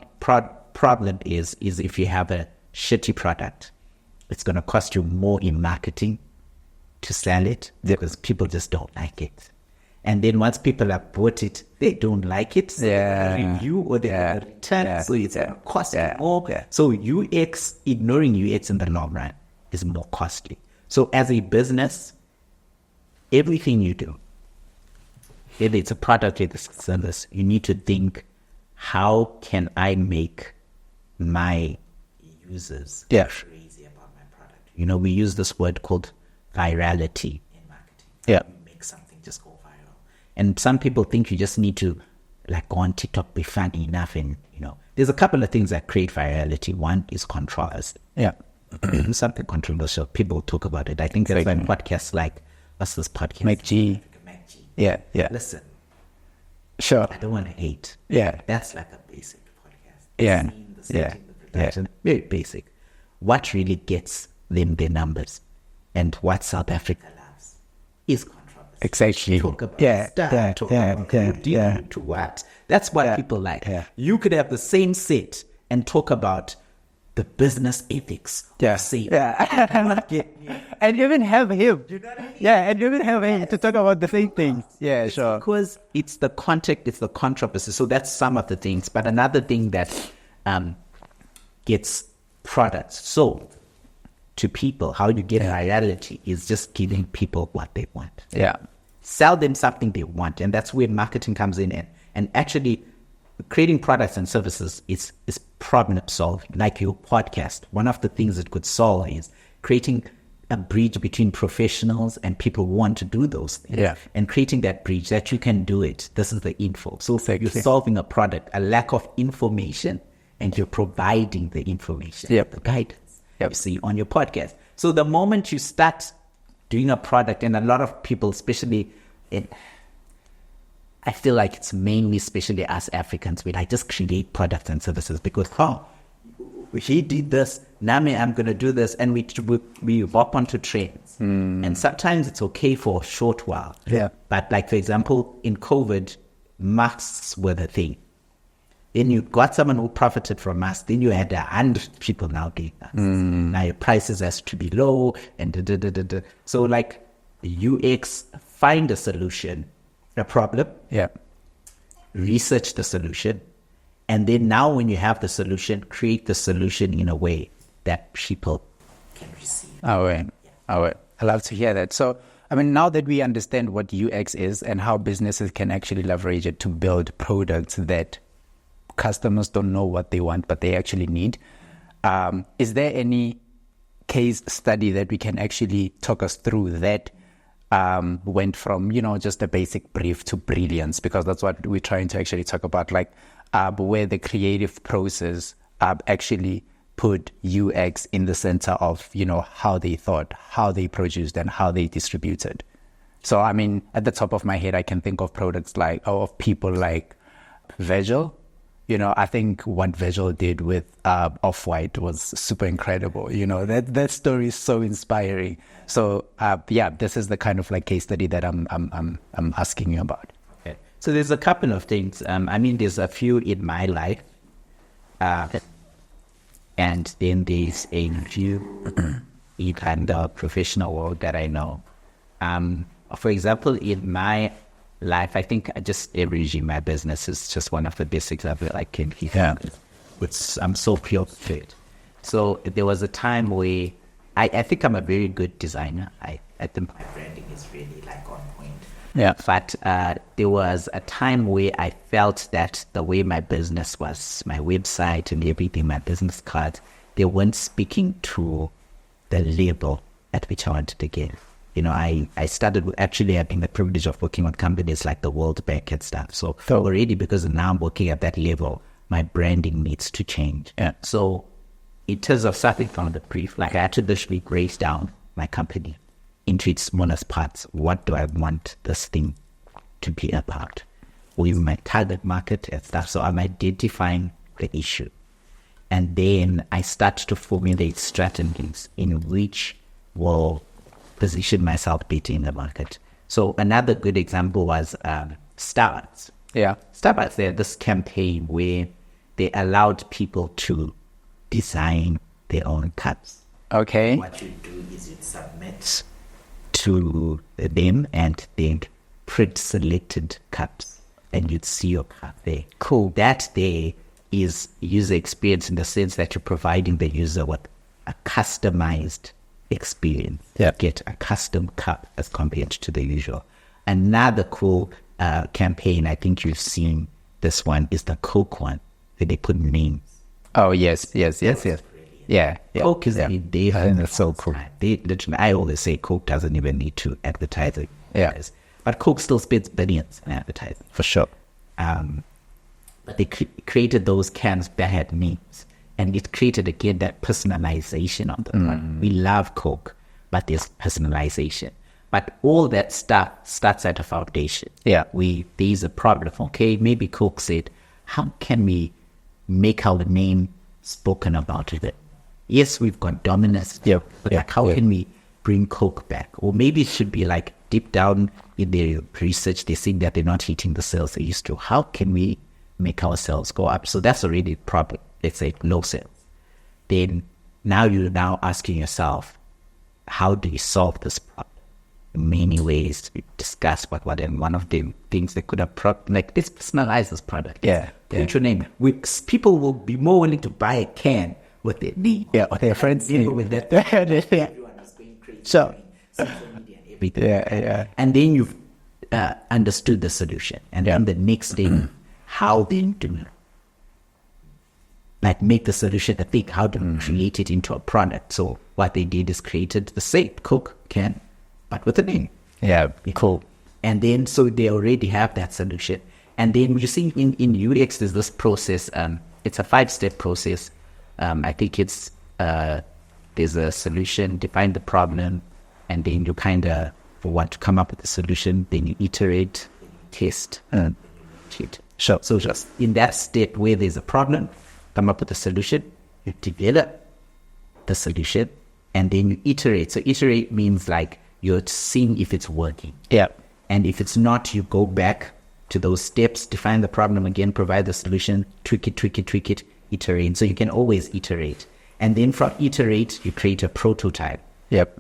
is if you have a shitty product, it's going to cost you more in marketing to sell it because people just don't like it. And then once people have bought it, they don't like it. So they review or they return. So it's going to cost more.
Yeah.
So ignoring UX in the long run is more costly. So as a business, everything you do, whether it's a product or it's a service, you need to think, how can I make my users crazy about my product? We use this word called virality in marketing.
Yeah.
You make something just go viral. And some people think you just need to go on TikTok, be funny enough. And, there's a couple of things that create virality. One is controversy.
Yeah.
Something controversial. People talk about it. I think that's why podcasts what's this podcast?
MacG. Yeah.
Listen.
Sure.
I don't want to hate.
Yeah.
That's like a basic podcast.
Yeah.
The setting, the production, very basic. What really gets them their numbers and what South Africa loves is controversy.
Exactly.
Talk about
stuff.
To what? That's what people like.
Yeah.
You could have the same set and talk about the business ethics.
Yeah.
See.
Yeah. And even have him. Yeah, and even have him to talk about the same things. Yeah, sure.
Because it's the context, it's the controversy. So that's some of the things. But another thing that gets products sold to people, how you get virality is just giving people what they want.
Yeah.
Sell them something they want. And that's where marketing comes in. And actually creating products and services is problem solving. Like your podcast, one of the things it could solve is creating a bridge between professionals and people who want to do those things.
Yeah.
And creating that bridge that you can do it. This is the info. So
Exactly.
you're solving a product, a lack of information, and you're providing the information,
Yep.
the guidance,
Yep.
you see, on your podcast. So the moment you start doing a product, and a lot of people, especially I feel like it's mainly, especially us Africans, we like just create products and services because, he did this, now I'm going to do this, and we hop onto trends. And sometimes it's okay for a short while.
Yeah.
But like, for example, in COVID, masks were the thing. Then you got someone who profited from masks. Then you had 100 people now doing that. Now your prices has to be low and So like UX, find a solution, a problem,
Yeah.
research the solution, and then now when you have the solution, create the solution in a way that people can receive.
Oh, wait. I love to hear that. So, I mean, now that we understand what UX is and how businesses can actually leverage it to build products that customers don't know what they want, but they actually need, is there any case study that we can actually talk us through that went from, just a basic brief to brilliance? Because that's what we're trying to actually talk about, like where the creative process actually put UX in the center of, how they thought, how they produced, and how they distributed. So, I mean, at the top of my head, I can think of products of people like Virgil. I think what Virgil did with Off-White was super incredible. That story is so inspiring. So, this is the kind of like case study that I'm asking you about.
Okay. So there's a couple of things. There's a few in my life, and then there's a few in kind of professional world that I know. For example, in my life, I think I just leveraging my business is just one of the basics of it. I can keep which I'm so pure to it. So there was a time where I think I'm a very good designer. I think my branding is really like on point.
Yeah.
But there was a time where I felt that the way my business was, my website and everything, my business cards, they weren't speaking to the level at which I wanted to get. I started with actually having the privilege of working with companies like the World Bank and stuff. So already, because now I'm working at that level, my branding needs to change.
Yeah.
So in terms of starting from the brief, like I had to literally break down my company into its smallest parts. What do I want this thing to be about? With my target market and stuff. So I'm identifying the issue. And then I start to formulate strategies in which will position myself better in the market. So another good example was Starbucks.
Yeah.
Starbucks, they had this campaign where they allowed people to design their own cups.
Okay.
What you do is you submit to them and then print selected cups and you'd see your cup there.
Cool.
That there is user experience in the sense that you're providing the user with a customized experience.
Yeah.
Get a custom cup as compared to the usual. Another cool campaign, I think you've seen this one, is the Coke one, where they put names.
Oh, yes. Yeah.
Coke is
I think that's so cool.
They literally, I always say Coke doesn't even need to advertise it.
Yeah.
But Coke still spends billions in advertising.
For sure.
But they created those cans that had names. And it created, again, that personalization of the product. We love Coke, but there's personalization. But all that stuff starts at a foundation.
Yeah.
There's a problem. Okay, maybe Coke said, how can we make our name spoken about it? Yes, we've got dominance.
Yep.
But like, how can we bring Coke back? Or maybe it should be like deep down in their research, they think that they're not hitting the sales they used to. How can we make our sales go up? So that's already a problem. Let's say low sales. then now you're now asking yourself, how do you solve this problem? Many ways to discuss what and one of the things they could have like, let's personalize this product. Put your name. People will be more willing to buy a can with their name.
Or their friends' name.
With that.
Everyone is going crazy. So,
social media and everything. And then you've understood the solution. And then the next thing, how then to like make the solution a thing, how to create it into a product. So what they did is created the same Coke can, but with a name.
Cool.
And then, so they already have that solution. And then you see in UX, there's this process. It's a 5-step process. I think it's, there's a solution, define the problem, and then you kind of want to come up with a solution. Then you iterate, test, cheat.
Sure.
So just in that step where there's a problem, come up with a solution, you develop the solution, and then you iterate. So iterate means like, you're seeing if it's working. And if it's not, you go back to those steps, define the problem again, provide the solution, tweak it, iterate. So you can always iterate. And then from iterate, you create a prototype.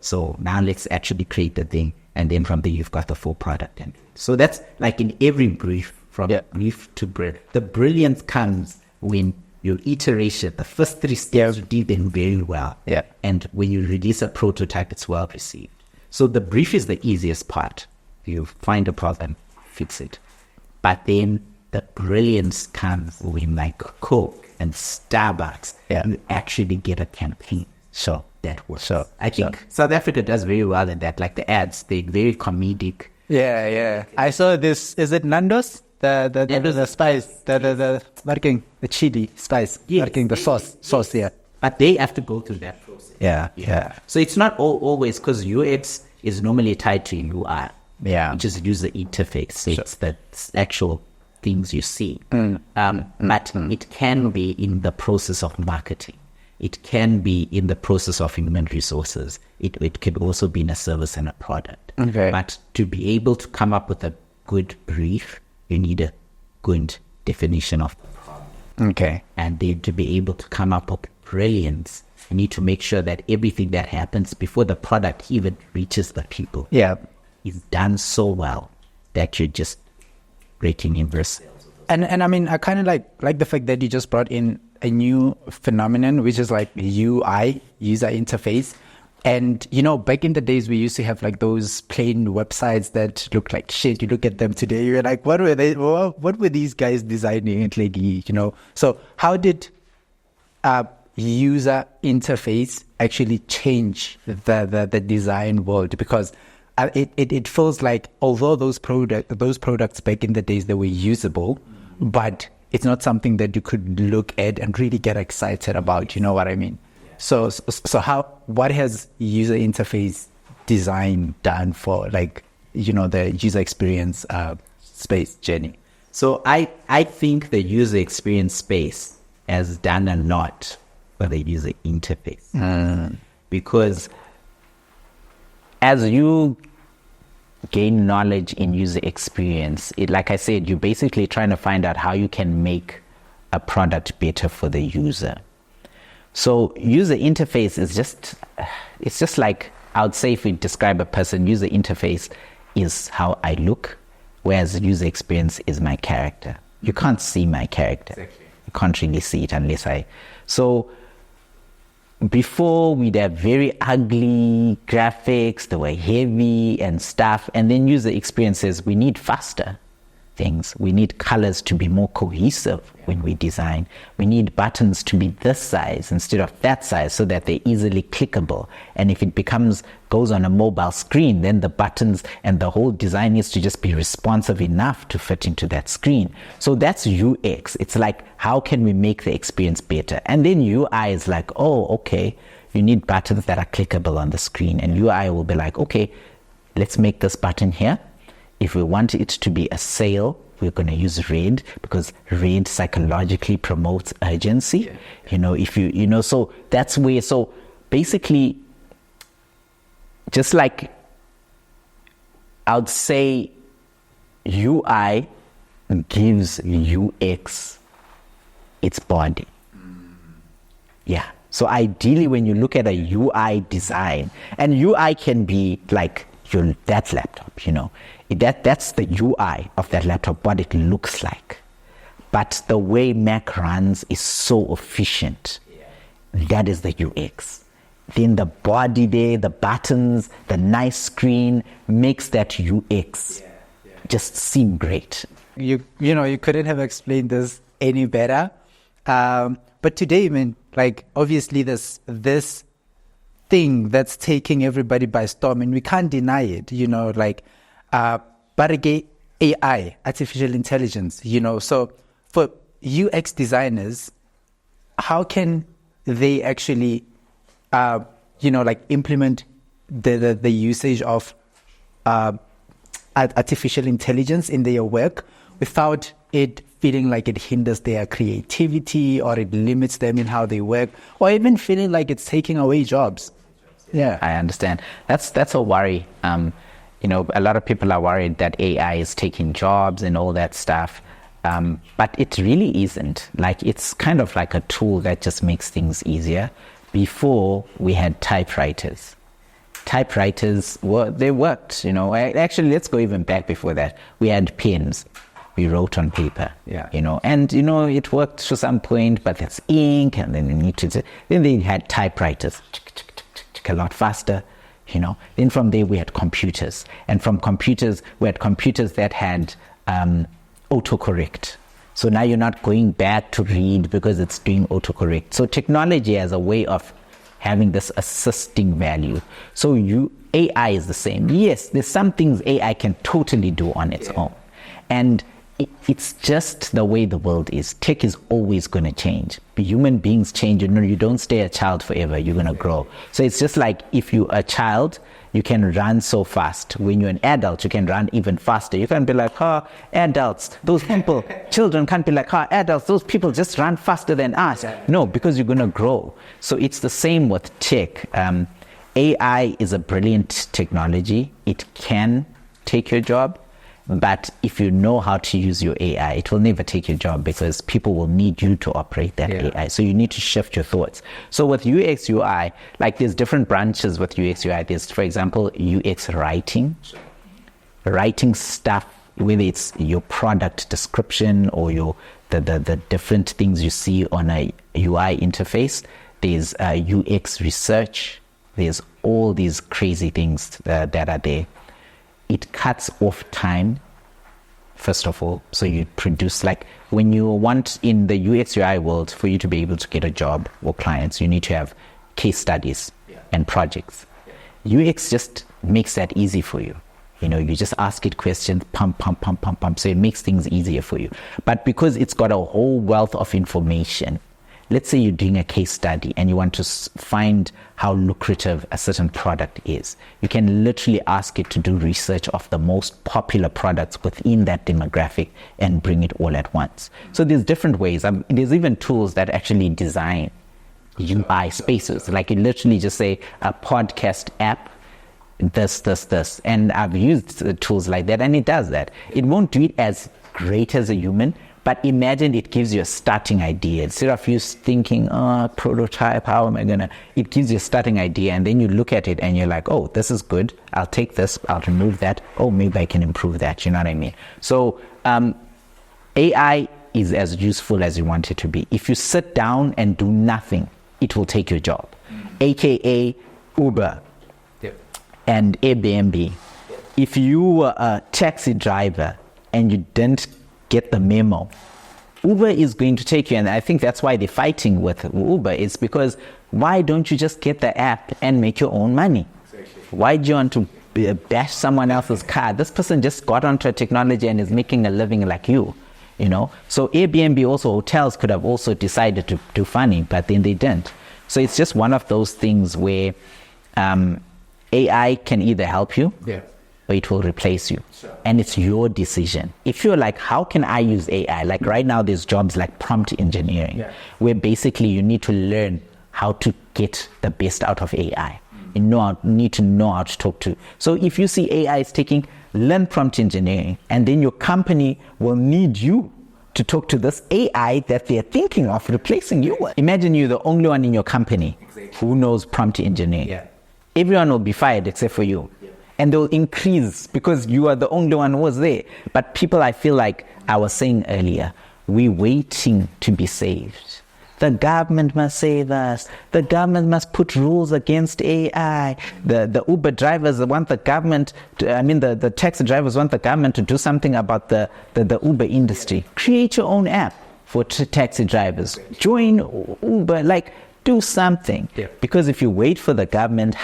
So now let's actually create the thing. And then from there, you've got the full product. And so that's like in every brief, from brief to brilliant. The brilliance comes when your iteration, the first 3 steps, you did them very well. And when you release a prototype, it's well received. So the brief is the easiest part. You find a problem, fix it. But then the brilliance comes when like Coke and Starbucks, you actually get a campaign.
So
that works. I think South Africa does very well in that. Like the ads, they're very comedic.
I saw this. Is it Nando's? The spice, the chili spice, the sauce.
But they have to go through that process. So it's not always, because UX is normally tied to UI. Which is user interface. So it's the actual things you see. But it can be in the process of marketing. It can be in the process of human resources. It could also be in a service and a product. But to be able to come up with a good brief, you need a good definition of the problem. And then to be able to come up with brilliance, you need to make sure that everything that happens before the product even reaches the people is done so well that you're just breaking in sales.
And I mean, I kind of like the fact that you just brought in a new phenomenon, which is like UI, user interface. And, you know, back in the days, we used to have like those plain websites that look like shit. You look at them today, you're like, what were these guys designing? And like, you know, so how did user interface actually change the design world? Because it feels like, although those products back in the days, they were usable, but it's not something that you could look at and really get excited about. You know what I mean? So what has user interface design done for, like, you know, the user experience space journey?
So I think the user experience space has done a lot for the user interface. Because as you gain knowledge in user experience, like I said, you're basically trying to find out how you can make a product better for the user. So user interface is just like, I would say, if we describe a person, user interface is how I look, whereas user experience is my character. You can't see my character. Exactly. You can't really see it so before, we'd have very ugly graphics, they were heavy and stuff, and then user experiences, we need faster things. We need colors to be more cohesive when we design. We need buttons to be this size instead of that size so that they're easily clickable. And if it goes on a mobile screen, then the buttons and the whole design needs to just be responsive enough to fit into that screen. So that's UX. It's like, how can we make the experience better? And then UI is like, oh, okay, you need buttons that are clickable on the screen. And UI will be like, okay, let's make this button here. If we want it to be a sale, we're going to use red, because red psychologically promotes urgency. You know, so that's where, so basically, just like I would say UI gives UX its body. So ideally, when you look at a UI design, and UI can be like that laptop, you know, that's the UI of that laptop, what it looks like. But the way Mac runs is so efficient. That is the UX. Then the body there, the buttons, the nice screen makes that UX just seem great.
You know, you couldn't have explained this any better. But today, man, like obviously this thing that's taking everybody by storm, and we can't deny it, you know, like, but again, AI, artificial intelligence, you know, so for UX designers, how can they actually, you know, like implement the usage of artificial intelligence in their work without it feeling like it hinders their creativity or it limits them in how they work, or even feeling like it's taking away jobs? Yeah,
I understand. That's a worry. You know, a lot of people are worried that AI is taking jobs and all that stuff. But it really isn't. Like, it's kind of like a tool that just makes things easier. Before, we had typewriters. Typewriters, they worked, you know. Actually, let's go even back before that. We had pens. We wrote on paper, you know. And, you know, it worked to some point, but that's ink, and then then they had typewriters, a lot faster, you know. Then from there, we had computers. And from computers, we had computers that had autocorrect. So now you're not going back to read because it's doing autocorrect. So technology has a way of having this assisting value. So AI is the same. Yes, there's some things AI can totally do on its own. And it's just the way the world is. Tech is always going to change. Human beings change. You know, you don't stay a child forever. You're going to grow. So it's just like if you're a child, you can run so fast. When you're an adult, you can run even faster. You can be like, adults, those people, children can't be like, adults, those people just run faster than us. No, because you're going to grow. So it's the same with tech. AI is a brilliant technology. It can take your job. But if you know how to use your AI, it will never take your job because people will need you to operate that AI. So you need to shift your thoughts. So with UX UI, like there's different branches with UX UI. There's, for example, UX writing. Writing stuff, whether it's your product description or the different things you see on a UI interface. There's UX research. There's all these crazy things that are there. It cuts off time, first of all. So you produce, like when you want in the UX UI world, for you to be able to get a job or clients, you need to have case studies and projects. UX just makes that easy for you. You know, you just ask it questions, pump. So it makes things easier for you. But because it's got a whole wealth of information, let's say you're doing a case study and you want to find how lucrative a certain product is. You can literally ask it to do research of the most popular products within that demographic and bring it all at once. So there's different ways. There's even tools that actually design UI spaces. Like you literally just say a podcast app, this. And I've used tools like that and it does that. It won't do it as great as a human, but imagine it gives you a starting idea. Instead of you thinking, prototype, how am I going to... It gives you a starting idea, and then you look at it and you're like, oh, this is good. I'll take this, I'll remove that. Oh, maybe I can improve that. You know what I mean? So AI is as useful as you want it to be. If you sit down and do nothing, it will take your job. AKA Uber and Airbnb. If you were a taxi driver and you didn't get the memo, Uber is going to take you, and I think that's why they're fighting with Uber. It's because why don't you just get the app and make your own money? Exactly. Why do you want to bash someone else's car? This person just got onto a technology and is making a living like you know. So Airbnb, also hotels, could have also decided to do funny, but then they didn't. So it's just one of those things where AI can either help you or it will replace you. Sure. And it's your decision. If you're like, how can I use AI? Like right now, there's jobs like prompt engineering, where basically you need to learn how to get the best out of AI. You need to know how to talk to. So if you see AI is learn prompt engineering, and then your company will need you to talk to this AI that they're thinking of replacing you with. Imagine you're the only one in your company who knows prompt engineering.
Yeah.
Everyone will be fired except for you. Yeah. And they'll increase because you are the only one who was there. But people, I feel like I was saying earlier, we're waiting to be saved. The government must save us. The government must put rules against AI. The Uber drivers want the government the taxi drivers want the government to do something about the Uber industry. Create your own app for taxi drivers. Join Uber, do something.
Yeah.
Because if you wait for the government,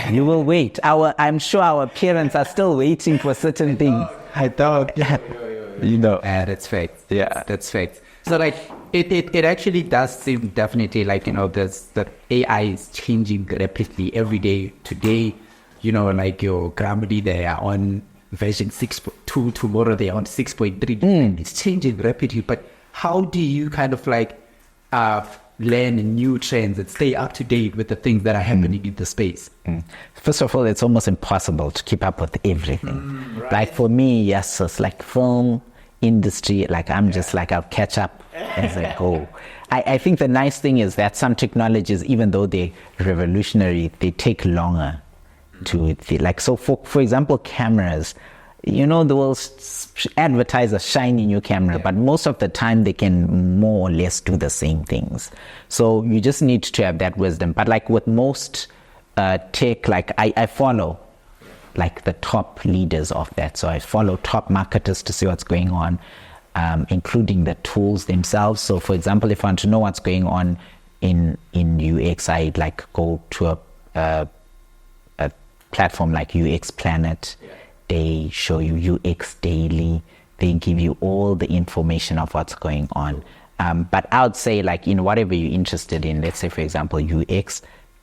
you will wait. I'm sure our parents are still waiting for certain things.
I thought.
That's fact.
Yeah, that's fact. So it actually does seem definitely the AI is changing rapidly every day. Today, your Grammarly, they are on version 6.2, tomorrow they are on 6.3. It's changing rapidly, but how do you learn new trends and stay up to date with the things that are happening in the space?
First of all, it's almost impossible to keep up with everything. Right. Like for me, yes, it's like film industry, I'll catch up as I go. I think the nice thing is that some technologies, even though they're revolutionary, they take longer to so for example, cameras, they will advertise a shiny new camera, but most of the time they can more or less do the same things. So you just need to have that wisdom. But with most tech, I follow the top leaders of that. So I follow top marketers to see what's going on, including the tools themselves. So for example, if I want to know what's going on in UX, I'd go to a platform like UX Planet. They show you UX daily. They give you all the information of what's going on. But I would say in whatever you're interested in, let's say for example UX,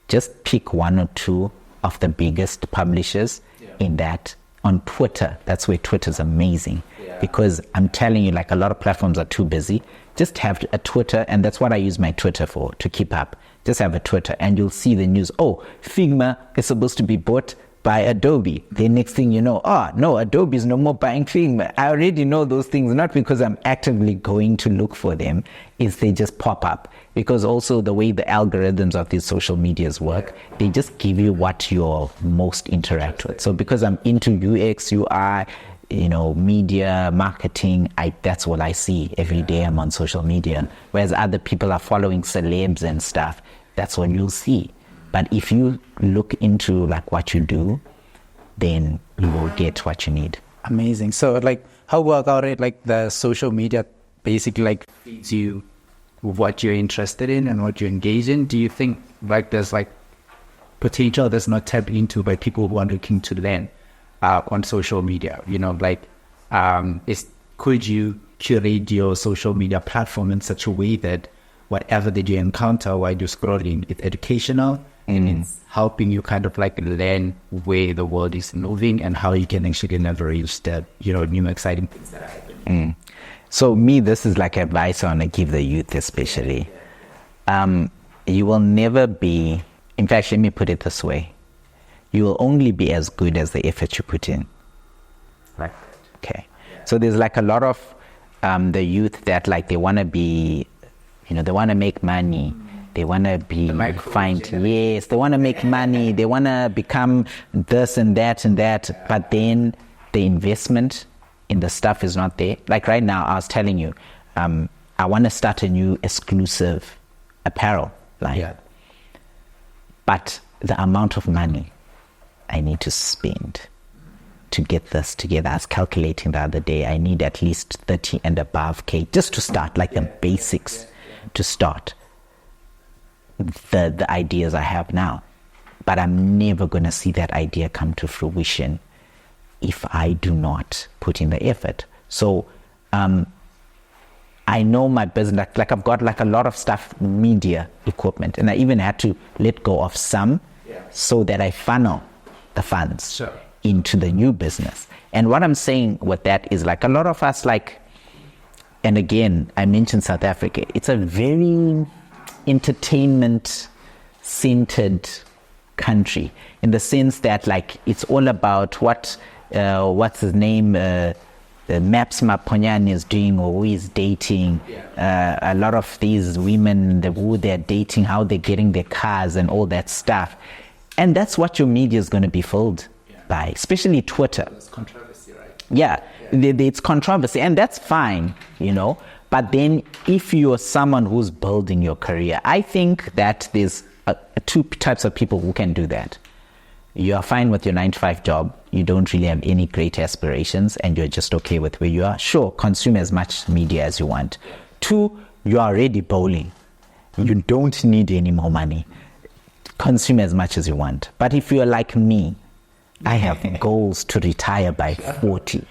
just pick one or two of the biggest publishers in that. On Twitter, that's where Twitter's amazing, because I'm telling you, a lot of platforms are too busy. Just have a Twitter, and that's what I use my Twitter for, to keep up. Just have a Twitter, and you'll see the news. Oh, Figma is supposed to be bought by Adobe. The next thing you know, no, Adobe is no more buying Figma. I already know those things, not because I'm actively going to look for them, is they just pop up. Because also the way the algorithms of these social medias work, they just give you what you're most interact with. So because I'm into UX, UI, media, marketing, that's what I see every day. I'm on social media. Whereas other people are following celebs and stuff. That's what you'll see. But if you look into what you do, then you will get what you need.
Amazing. So how about it? The social media basically feeds you what you're interested in and what you engage in. Do you think there's potential that's not tapped into by people who are looking to learn on social media? Could you curate your social media platform in such a way that whatever that you encounter while you're scrolling, it's educational and it's helping you learn where the world is moving and how you can actually leverage that, new exciting things that are happening.
So me, this is advice I want to give the youth especially. You will never be, in fact, let me put it this way. You will only be as good as the effort you put in.
Right.
Okay. So there's a lot of the youth that they want to be, they want to make money. They want to be they want to make money. They want to become this and that and that. But then the investment in the stuff is not there. Right now, I was telling you, I want to start a new exclusive apparel line. Yeah. But the amount of money I need to spend to get this together, I was calculating the other day, I need at least 30 and above K just to start, the basics to start the ideas I have now. But I'm never going to see that idea come to fruition if I do not put in the effort. So I know my business, I've got a lot of stuff, media equipment, and I even had to let go of some so that I funnel the funds into the new business. And what I'm saying with that is a lot of us and again, I mentioned South Africa, it's a very entertainment centered country, in the sense that it's all about what's his name, the Maps Maponyane is doing or who is dating. A lot of these women, who they're dating, how they're getting their cars and all that stuff. And that's what your media is going to be filled by, especially Twitter.
It's controversy, right?
Yeah. It's controversy, and that's fine, But then if you're someone who's building your career, I think that there's two types of people who can do that. You are fine with your 9-to-5 job. You don't really have any great aspirations and you're just okay with where you are. Sure, consume as much media as you want. 2, you are already bowling. You don't need any more money. Consume as much as you want. But if you're like me, I have goals to retire by 40.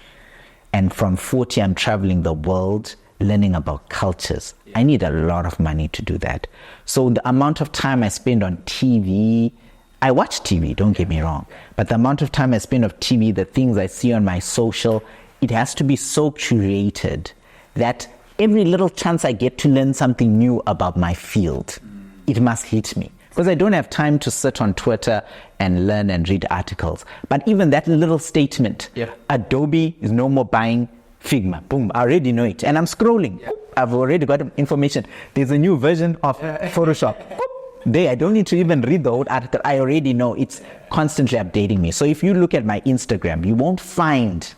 And from 40, I'm traveling the world, learning about cultures. I need a lot of money to do that. So the amount of time I spend on TV, I watch TV, don't get me wrong. But the amount of time I spend on TV, the things I see on my social, it has to be so curated that every little chance I get to learn something new about my field, it must hit me. Because I don't have time to sit on Twitter and learn and read articles. But even that little statement, Adobe is no more buying Figma. Boom, I already know it. And I'm scrolling. I've already got information. There's a new version of Photoshop. There, I don't need to even read the whole article. I already know. It's constantly updating me. So if you look at my Instagram, you won't find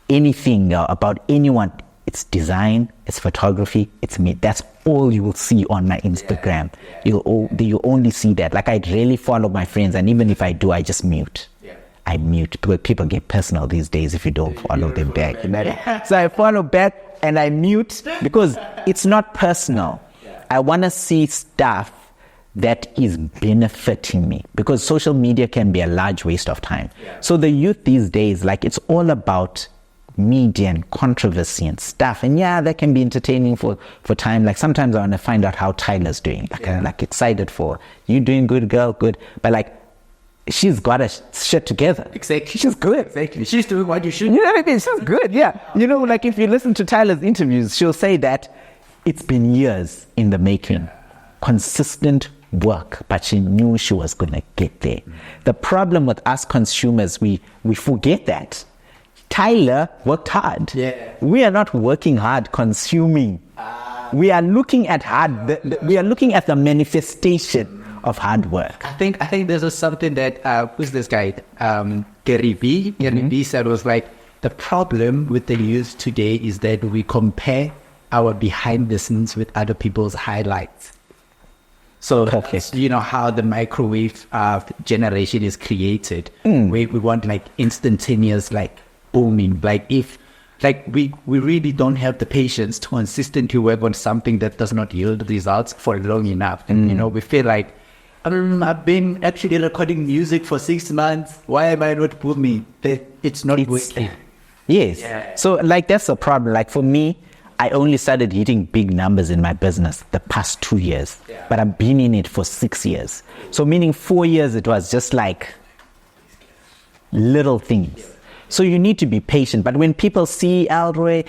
anything about anyone. It's design, it's photography, it's me. That's all you will see on my Instagram. You'll only see that. Like, I rarely follow my friends, and even if I do, I just mute. I mute because people get personal these days if you don't follow them back. So I follow back and I mute because it's not personal. I want to see stuff that is benefiting me, because social media can be a large waste of time. So the youth these days, like, it's all about media and controversy and stuff, and that can be entertaining for time. Like, sometimes I want to find out how Tyler's doing. Like, I'm like excited for you doing good, girl, good. But like, she's got her shit together.
Exactly.
She's good.
Exactly. She's doing what you should.
You know what I mean? She's good. Yeah. Like, if you listen to Tyler's interviews, she'll say that it's been years in the making, consistent work, but she knew she was gonna get there. The problem with us consumers, we forget that. Tyler worked hard. We are not working hard consuming. We are looking at we are looking at the manifestation of hard work.
I think there's something that who's this guy? Gary V said, was like, the problem with the youth today is that we compare our behind the scenes with other people's highlights. So you know how the microwave generation is created. We want like instantaneous, like booming. Like, if we really don't have the patience to consistently work on something that does not yield results for long enough. And we feel like, I've been actually recording music for 6 months. Why am I not booming? It's not working.
Yes. So like, that's the problem. Like, for me, I only started hitting big numbers in my business the past 2 years, but I've been in it for 6 years. So meaning 4 years, it was just like little things. So you need to be patient. But when people see Alroy,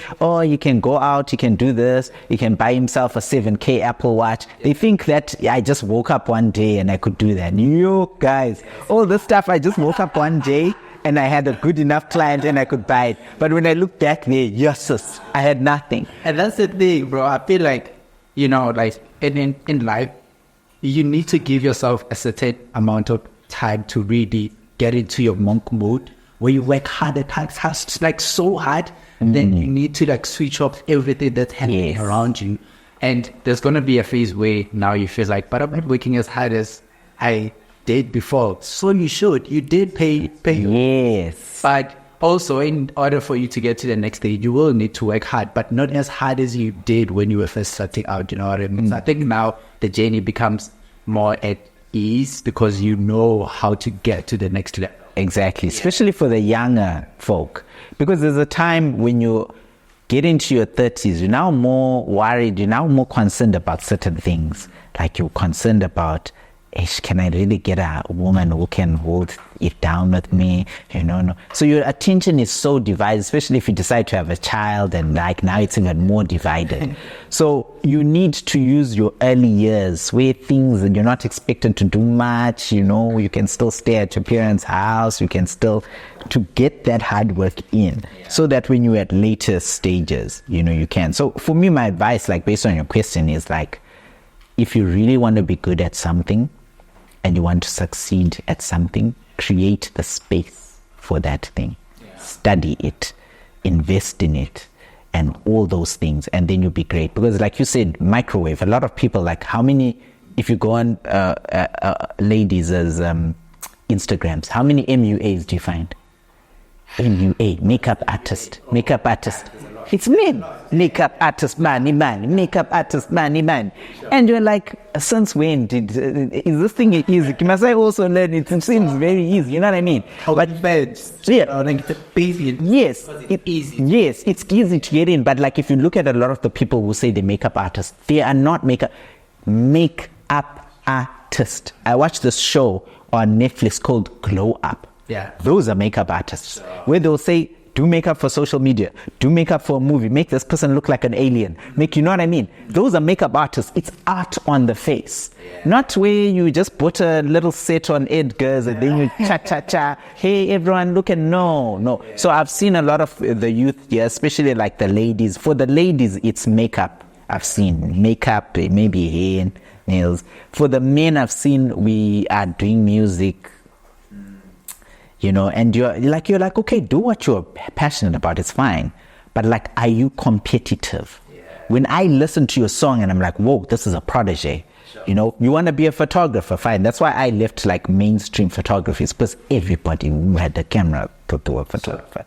you can go out, you can do this, you can buy himself a 7K Apple Watch, they think that I just woke up one day and I could do that. You guys, all this stuff, I just woke up one day and I had a good enough client and I could buy it. But when I look back there, yes, I had nothing.
And that's the thing, bro. I feel like, like in life, you need to give yourself a certain amount of time to really get into your monk mode, where you work hard at times, like so hard, and then you need to like switch off everything that's happening around you. And there's going to be a phase where now you feel like, but I'm not working as hard as I did before. So you did pay.
Yes.
But also, in order for you to get to the next stage, you will need to work hard, but not as hard as you did when you were first starting out, you know what I mean? So I think now the journey becomes more at ease because you know how to get to the next level.
Exactly, especially for the younger folk. Because there's a time when you get into your 30s, you're now more worried, you're now more concerned about certain things. Like, you're concerned about can I really get a woman who can hold it down with me? No. So your attention is so divided, especially if you decide to have a child, and like now it's even more divided. So you need to use your early years where things and you're not expected to do much, you can still stay at your parents' house, you can still to get that hard work in, so that when you're at later stages, you can. So for me, my advice, like based on your question, is like, if you really want to be good at something and you want to succeed at something, create the space for that thing. Study it, invest in it, and all those things, and then you'll be great. Because like you said, microwave, a lot of people, like how many, if you go on ladies' Instagrams, how many MUAs do you find? MUA, makeup artist. It's men. Makeup artist, money. Makeup artist, money. And you're like, since when is this thing easy? Must I also learn it? It seems very easy, you know what I mean?
But
yeah.
Yes,
it's easy to get in. But like if you look at a lot of the people who say they're makeup artists, they are not makeup artists. I watched this show on Netflix called Glow Up.
Yeah.
Those are makeup artists, where they'll say, do makeup for social media, do makeup for a movie, make this person look like an alien, you know what I mean? Those are makeup artists. It's art on the face, not where you just put a little set on Edgar's and then you cha, hey everyone look, and no. So I've seen a lot of the youth here, especially like the ladies. For the ladies, it's makeup. I've seen makeup, maybe hair, nails. For the men, I've seen we are doing music, and you're like, okay, do what you're passionate about, it's fine. But like, are you competitive? When I listen to your song and I'm like, whoa, this is a protege. You want to be a photographer, fine. That's why I left like mainstream photography, because everybody who had a camera thought they were a photographer.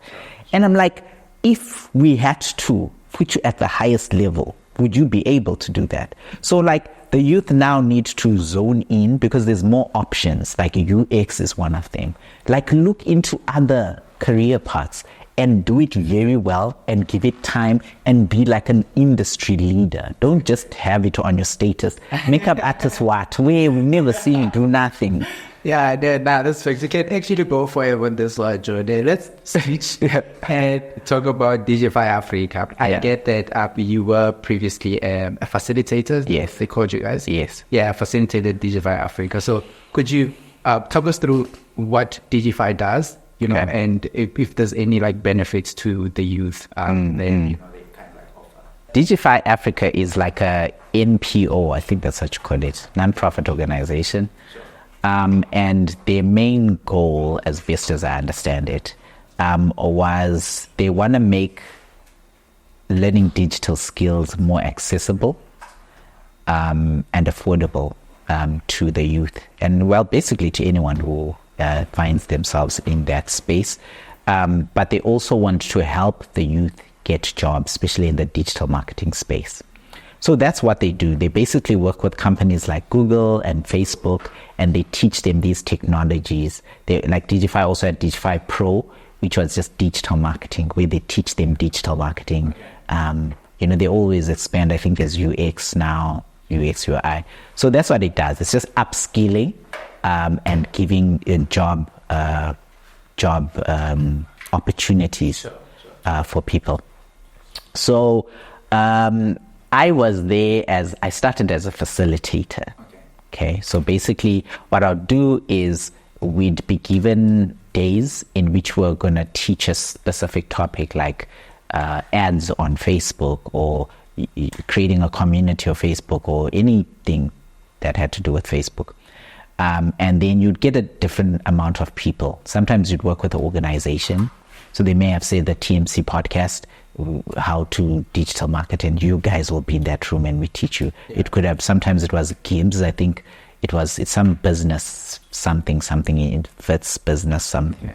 And I'm like, if we had to put you at the highest level, would you be able to do that? So like, the youth now need to zone in, because there's more options. Like UX is one of them. Like look into other career paths and do it very well and give it time and be like an industry leader. Don't just have it on your status. Makeup artist what? We've never seen you do nothing.
Yeah, that's fixed. You can actually go for it with this Jordan. Let's switch and talk about Digify Africa. I get that you were previously a facilitator.
Yes.
They called you guys?
Yes.
Yeah, facilitated Digify Africa. So could you talk us through what Digify does, and if there's any like benefits to the youth then they kind of like offer.
Digify Africa is like a NPO, I think that's what you call it, non-profit organization. And their main goal, as best as I understand it, was they want to make learning digital skills more accessible and affordable to the youth, and basically to anyone who finds themselves in that space. But they also want to help the youth get jobs, especially in the digital marketing space. So that's what they do. They basically work with companies like Google and Facebook, and they teach them these technologies. They, like Digify also had Digify Pro, which was just digital marketing, where they teach them digital marketing. They always expand. I think there's UX now, UX, UI. So that's what it does. It's just upskilling and giving job opportunities for people. So I was there I started as a facilitator. Okay. So basically what I'll do is we'd be given days in which we're going to teach a specific topic, like ads on Facebook, or creating a community on Facebook, or anything that had to do with Facebook. And then you'd get a different amount of people. Sometimes you'd work with an organization. So they may have said the TMC podcast, how to digital market, and you guys will be in that room and we teach you. It could have, sometimes it was Gibbs, I think it's some business, something in Fitz business, something.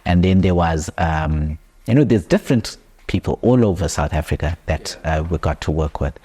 And then there was, there's different people all over South Africa that we got to work with.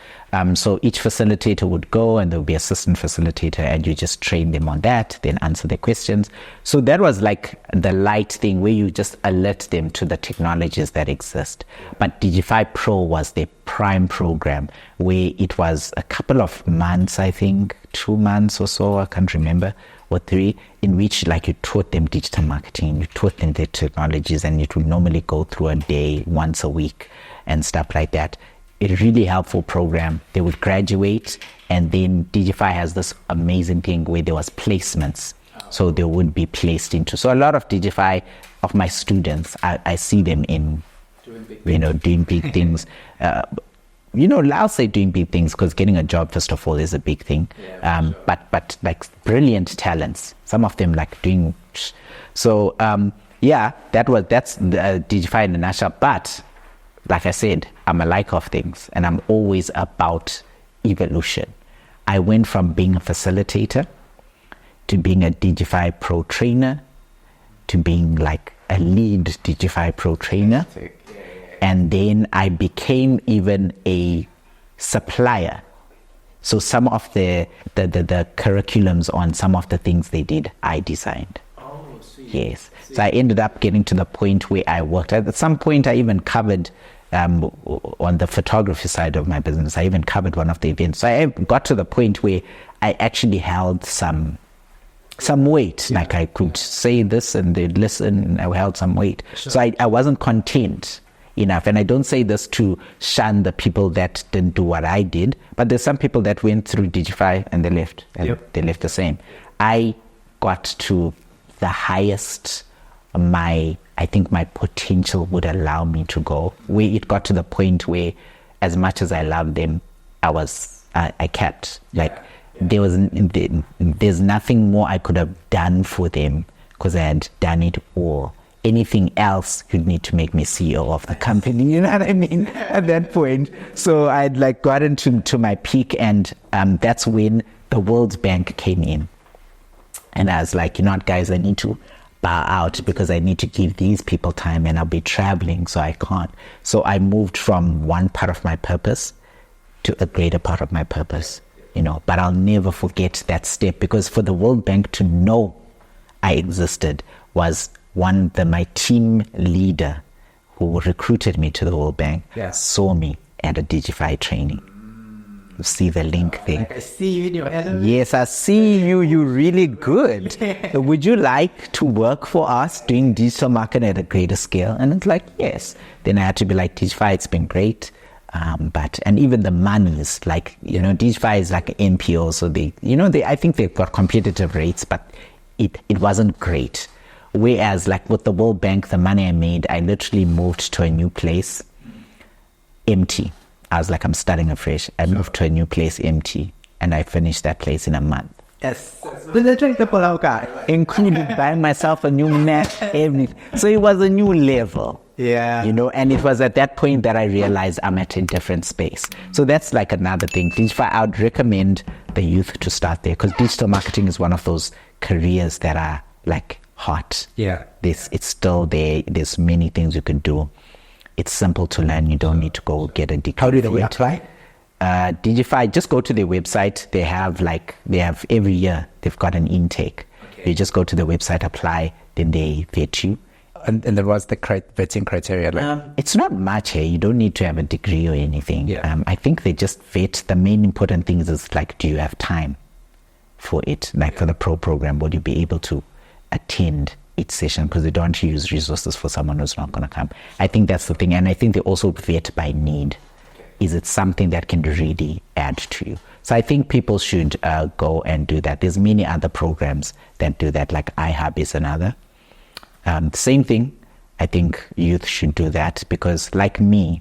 So each facilitator would go, and there would be assistant facilitator, and you just train them on that, then answer their questions. So that was like the light thing where you just alert them to the technologies that exist. But Digify Pro was their prime program, where it was a couple of months, I think 2 months or so, I can't remember, or 3, in which like you taught them digital marketing, you taught them the technologies, and it would normally go through a day once a week and stuff like that. A really helpful program. They would graduate, and then Digify has this amazing thing where there was placements. So they would be placed into. So a lot of Digify, of my students, I see them in, doing big things. I'll say doing big things because getting a job, first of all, is a big thing. But like brilliant talents. Some of them like doing. So that's Digify in a nutshell. But like I said, I'm a like of things, and I'm always about evolution. I went from being a facilitator to being a Digify Pro trainer to being like a lead Digify Pro trainer. And then I became even a supplier. So some of the curriculums on some of the things they did, I designed.
Oh, sweet.
Yes. So I ended up getting to the point where I worked. At some point, I even covered, on the photography side of my business, I even covered one of the events. So I got to the point where I actually held some weight. Like I could say this and they'd listen, and I held some weight. Sure. So I wasn't content enough. And I don't say this to shun the people that didn't do what I did, but there's some people that went through Digify and they left, and they left the same. I got to the highest I think my potential would allow me to go, where it got to the point where, as much as I loved them, I kept there's nothing more I could have done for them because I had done it all. Anything else you'd need to make me CEO of the company, you know what I mean, at that point. So I'd like gotten to my peak, and that's when the World Bank came in. And I was like, you know what, guys, I need to bow out because I need to give these people time, and I'll be traveling, so I can't. So I moved from one part of my purpose to a greater part of my purpose, but I'll never forget that step, because for the World Bank to know I existed was my team leader who recruited me to the World Bank saw me at a Digify training. You see the link there?
Like I see you in your element.
Yes, I see you. You're really good. Would you like to work for us doing digital marketing at a greater scale? And it's like, yes. Then I had to be like, Digify, it's been great. And even the money is like, Digify is like an NPO. So I think they've got competitive rates, but it wasn't great. Whereas like with the World Bank, the money I made, I literally moved to a new place empty. I was like, I'm starting afresh. I moved to a new place empty, and I finished that place in a month.
Yes.
Including buying myself a new mat, everything. So it was a new level.
Yeah.
And it was at that point that I realized I'm at a different space. So that's like another thing. Digify, I would recommend the youth to start there, because digital marketing is one of those careers that are like hot.
Yeah.
It's still there. There's many things you can do. It's simple to learn. You don't need to go get a degree.
How do they apply?
Digify, just go to their website. They have every year, they've got an intake. Okay. You just go to the website, apply, then they vet you.
And then what's the vetting criteria like?
It's not much here. You don't need to have a degree or anything.
Yeah.
I think they just vet. The main important things is like, do you have time for it? Like for the pro program, will you be able to attend each session, because they don't use resources for someone who's not going to come. I think that's the thing. And I think they also vet by need. Is it something that can really add to you? So I think people should go and do that. There's many other programs that do that, like iHub is another. Same thing. I think youth should do that, because like me,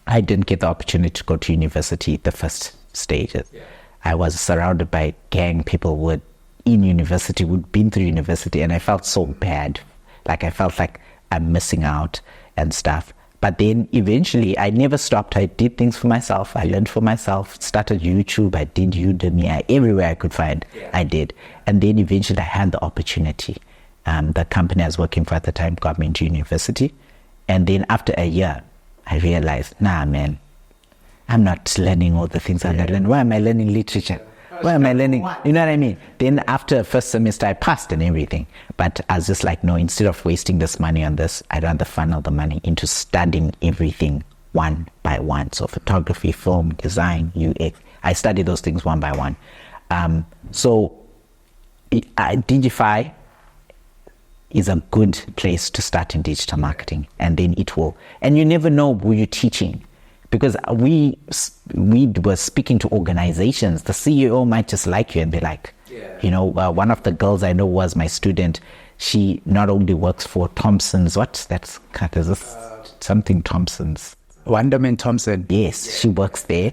I didn't get the opportunity to go to university the first stages. Yeah. I was surrounded by gang people who in university, who'd been through university, and I felt so bad. Like I felt like I'm missing out and stuff. But then eventually I never stopped. I did things for myself. I learned for myself, started YouTube. I did Udemy, everywhere I could find, I did. And then eventually I had the opportunity. The company I was working for at the time got me into university. And then after a year, I realized, nah, man, I'm not learning all the things I learned. Why am I learning literature? Why am I learning? You know what I mean? Then after first semester, I passed and everything. But I was just like, no, instead of wasting this money on this, I'd rather funnel the money into studying everything one by one. So photography, film, design, UX. I studied those things one by one. So Digify is a good place to start in digital marketing. And then it will. And you never know who you're teaching. Because we were speaking to organizations. The CEO might just like you and be like, one of the girls I know was my student. She not only works for Thompson's, something Thompson's.
Wonderman Thompson.
Yes, she works there,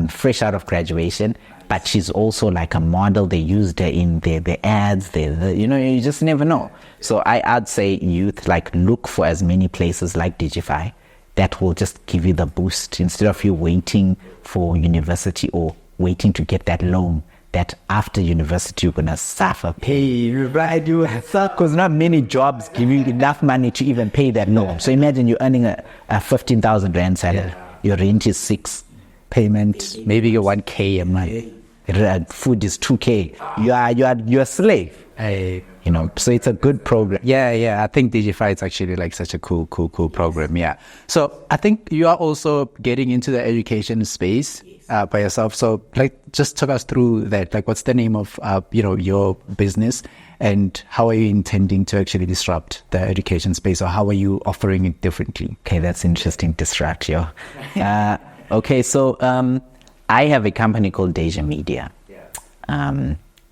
fresh out of graduation. But she's also like a model. They used her in the ads. You just never know. So I'd say youth, like, look for as many places like Digify that will just give you the boost instead of you waiting for university or waiting to get that loan that after university you're going to suffer. Because not many jobs give you enough money to even pay that loan. So imagine you're earning a 15,000 rand salary. Your rent is 6, payment maybe your 1K a month. Food is 2K. You're a slave. So it's a good program.
Yeah. I think Digify is actually like such a cool program. Yeah. So I think you are also getting into the education space by yourself. So like, just talk us through that. Like, what's the name of your business, and how are you intending to actually disrupt the education space, or how are you offering it differently?
Okay, that's interesting. Disrupt you. Okay, so I have a company called DejaMedia.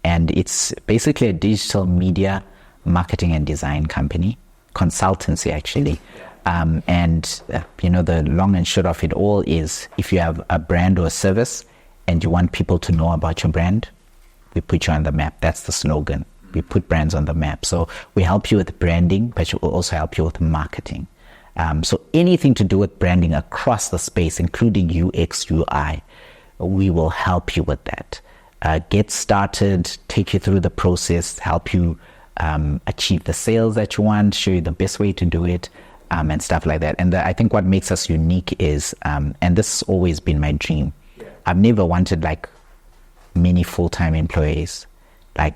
And it's basically a digital media marketing and design company, consultancy actually. The long and short of it all is, if you have a brand or a service and you want people to know about your brand, we put you on the map. That's the slogan. We put brands on the map. So we help you with branding, but we will also help you with marketing. So anything to do with branding across the space, including UX, UI, we will help you with that. Get started, take you through the process, help you achieve the sales that you want, show you the best way to do it, and stuff like that. And I think what makes us unique is, and this has always been my dream, I've never wanted like many full-time employees,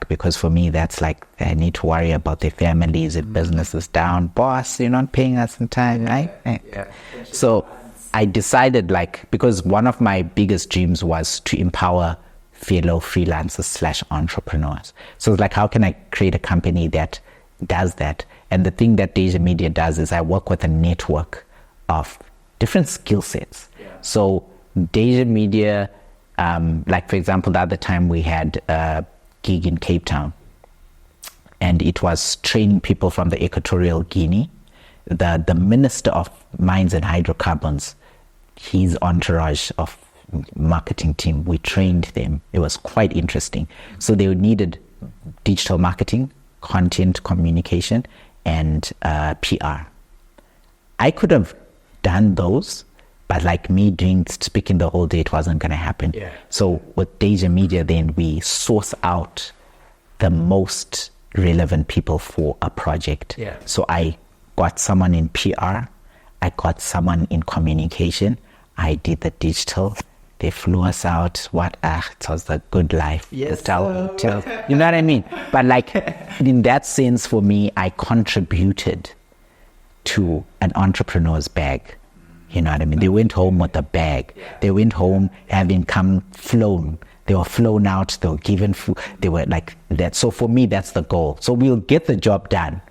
because for me that's like, I need to worry about their families, if business is down, boss, you're not paying us in time, right? Yeah. So I decided, because one of my biggest dreams was to empower fellow freelancers / entrepreneurs. So it's like, how can I create a company that does that? And the thing that DejaMedia does is I work with a network of different skill sets. So DejaMedia, for example, the other time we had a gig in Cape Town, and it was training people from the Equatorial Guinea. The Minister of Mines and Hydrocarbons, his entourage of marketing team, we trained them. It was quite interesting. So they needed digital marketing, content communication, and PR. I could have done those, but me speaking the whole day, it wasn't going to happen. So with DejaMedia, then we source out the most relevant people for a project. So I got someone in PR, I got someone in communication, I did the digital. They flew us out. It was the good life.
Yes,
you know what I mean? But in that sense, for me, I contributed to an entrepreneur's bag. You know what I mean? They went home with a bag. They went home having flown. They were flown out. They were given food. They were like that. So for me, that's the goal. So we'll get the job done,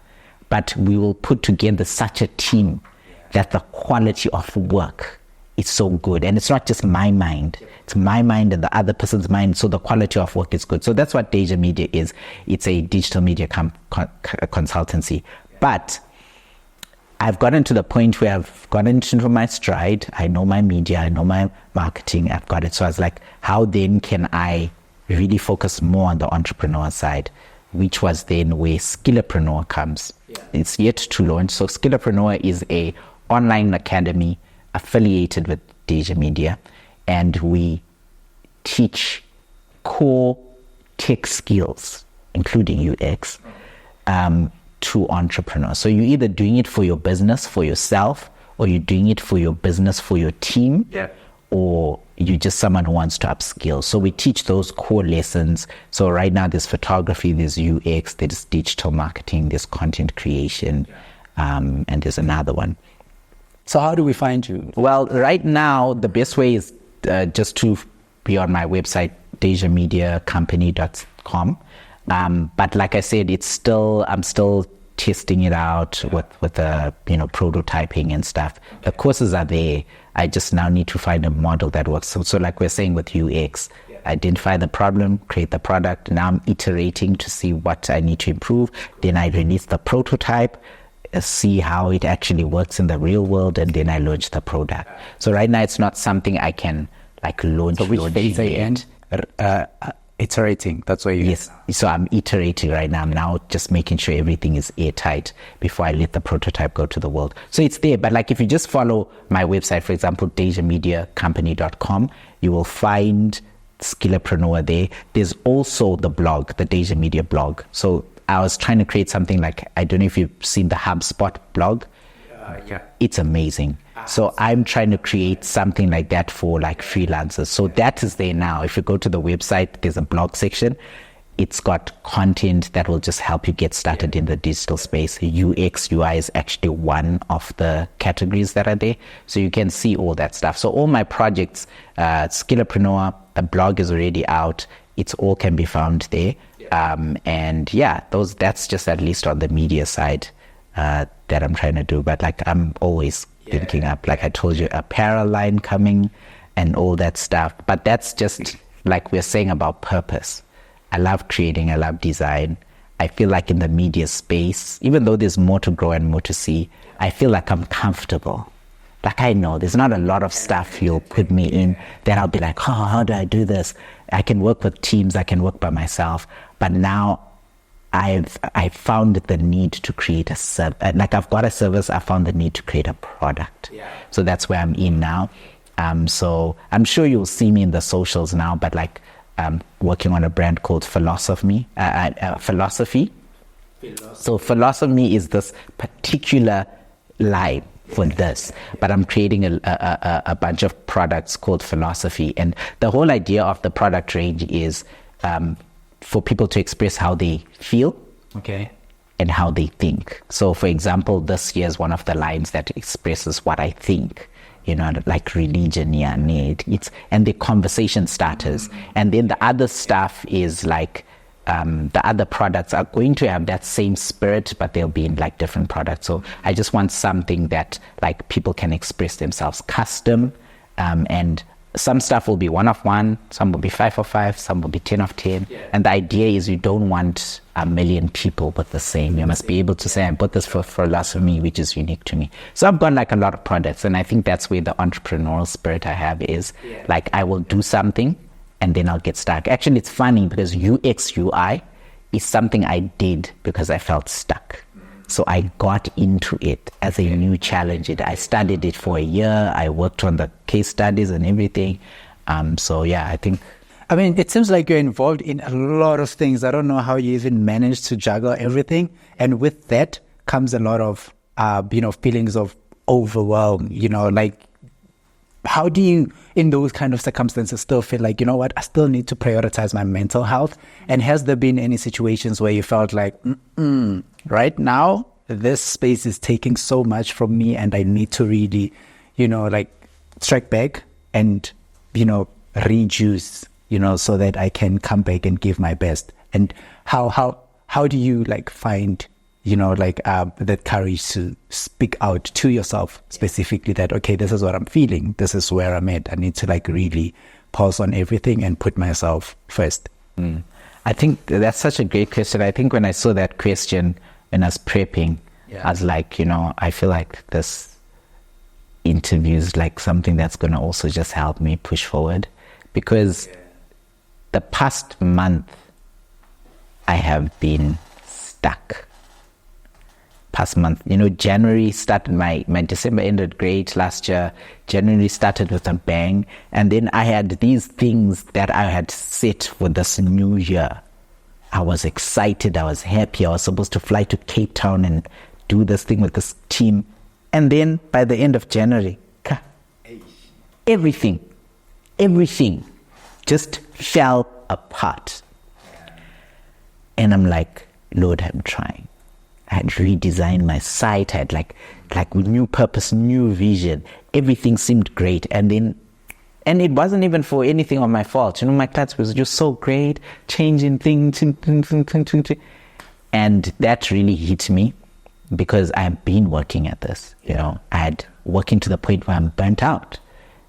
but we will put together such a team that the quality of work, it's so good. And it's not just my mind. It's my mind and the other person's mind. So the quality of work is good. So that's what DejaMedia is. It's a digital media consultancy. But I've gotten to the point where I've gotten into my stride. I know my media. I know my marketing. I've got it. So I was like, how then can I really focus more on the entrepreneur side? Which was then where Skillapreneur comes. It's yet to launch. So Skillapreneur is a online academy affiliated with DejaMedia, and we teach core tech skills, including UX, to entrepreneurs. So you're either doing it for your business, for yourself, or you're doing it for your business, for your team,
Yeah.
or you're just someone who wants to upskill. So we teach those core lessons. So right now there's photography, there's UX, there's digital marketing, there's content creation, and there's another one.
So how do we find you?
Well, right now, the best way is just to be on my website, DejaMediaCompany.com. But like I said, I'm still testing it out with prototyping and stuff. The courses are there. I just now need to find a model that works. So like we're saying with UX, identify the problem, create the product. Now I'm iterating to see what I need to improve. Then I release the prototype, see how it actually works in the real world, and then I launch the product. So right now it's not something I can like launch.
So which phase are you in? Iterating. That's where you.
Yes. So I'm iterating right now. I'm now just making sure everything is airtight before I let the prototype go to the world. So it's there. But like if you just follow my website, for example, DejaMediaCompany.com, you will find Skillerpreneur there. There's also the blog, the DejaMedia blog. So I was trying to create something like, I don't know if you've seen the HubSpot blog.
Yeah.
It's amazing. So I'm trying to create something like that for like freelancers. So that is there now. If you go to the website, there's a blog section. It's got content that will just help you get started in the digital space. UX, UI is actually one of the categories that are there. So you can see all that stuff. So all my projects, Skillerpreneur, the blog is already out. It's all can be found there. And yeah, that's just at least on the media side that I'm trying to do. But like I'm always thinking up, like I told you, apparel line coming and all that stuff. But that's just like we're saying about purpose. I love creating, I love design. I feel like in the media space, even though there's more to grow and more to see, I feel like I'm comfortable. Like I know there's not a lot of stuff you'll put me in that I'll be like, oh, how do I do this? I can work with teams, I can work by myself. But now I found the need to create a service. Like I've got a service, I found the need to create a product. So that's where I'm in now. So I'm sure you'll see me in the socials now, but like working on a brand called Philosophy. So Philosophy is this particular line for this, but I'm creating a bunch of products called Philosophy. And the whole idea of the product range is for people to express how they feel, and how they think. So for example, this year is one of the lines that expresses what I think, like religion, and the conversation starters. And then the other stuff is like, the other products are going to have that same spirit, but they'll be in like different products. So I just want something that like people can express themselves custom, and some stuff will be 1 of 1, some will be 5 of 5, some will be 10 of 10. And the idea is you don't want a million people with the same. You must be able to say, I bought this for Philosophy, which is unique to me. So I've got like a lot of products, and I think that's where the entrepreneurial spirit I have is like I will do something and then I'll get stuck. Actually, it's funny because UX UI is something I did because I felt stuck. So I got into it as a new challenge. I studied it for a year. I worked on the case studies and everything. So yeah, I think.
I mean, it seems like you're involved in a lot of things. I don't know how you even manage to juggle everything. And with that comes a lot of, feelings of overwhelm, like, how do you, in those kind of circumstances, still feel like, you know what, I still need to prioritize my mental health? And has there been any situations where you felt like, right now, this space is taking so much from me and I need to really, strike back and, reduce, so that I can come back and give my best? And how do you find that courage to speak out to yourself specifically that, okay, this is what I'm feeling. This is where I'm at. I need to really pause on everything and put myself first.
I think that's such a great question. I think when I saw that question when I was prepping, I was like, I feel like this interview is like something that's going to also just help me push forward, because the past month I have been stuck. Past month, January started, my December ended great last year. January started with a bang. And then I had these things that I had set for this new year. I was excited. I was happy. I was supposed to fly to Cape Town and do this thing with this team. And then by the end of January, everything just fell apart. And I'm like, Lord, I'm trying. I had redesigned my site. I had like new purpose, new vision. Everything seemed great. And it wasn't even for anything of my fault. You know, my clients was just so great, changing things. And that really hit me because I've been working at this. You know, I had working to the point where I'm burnt out.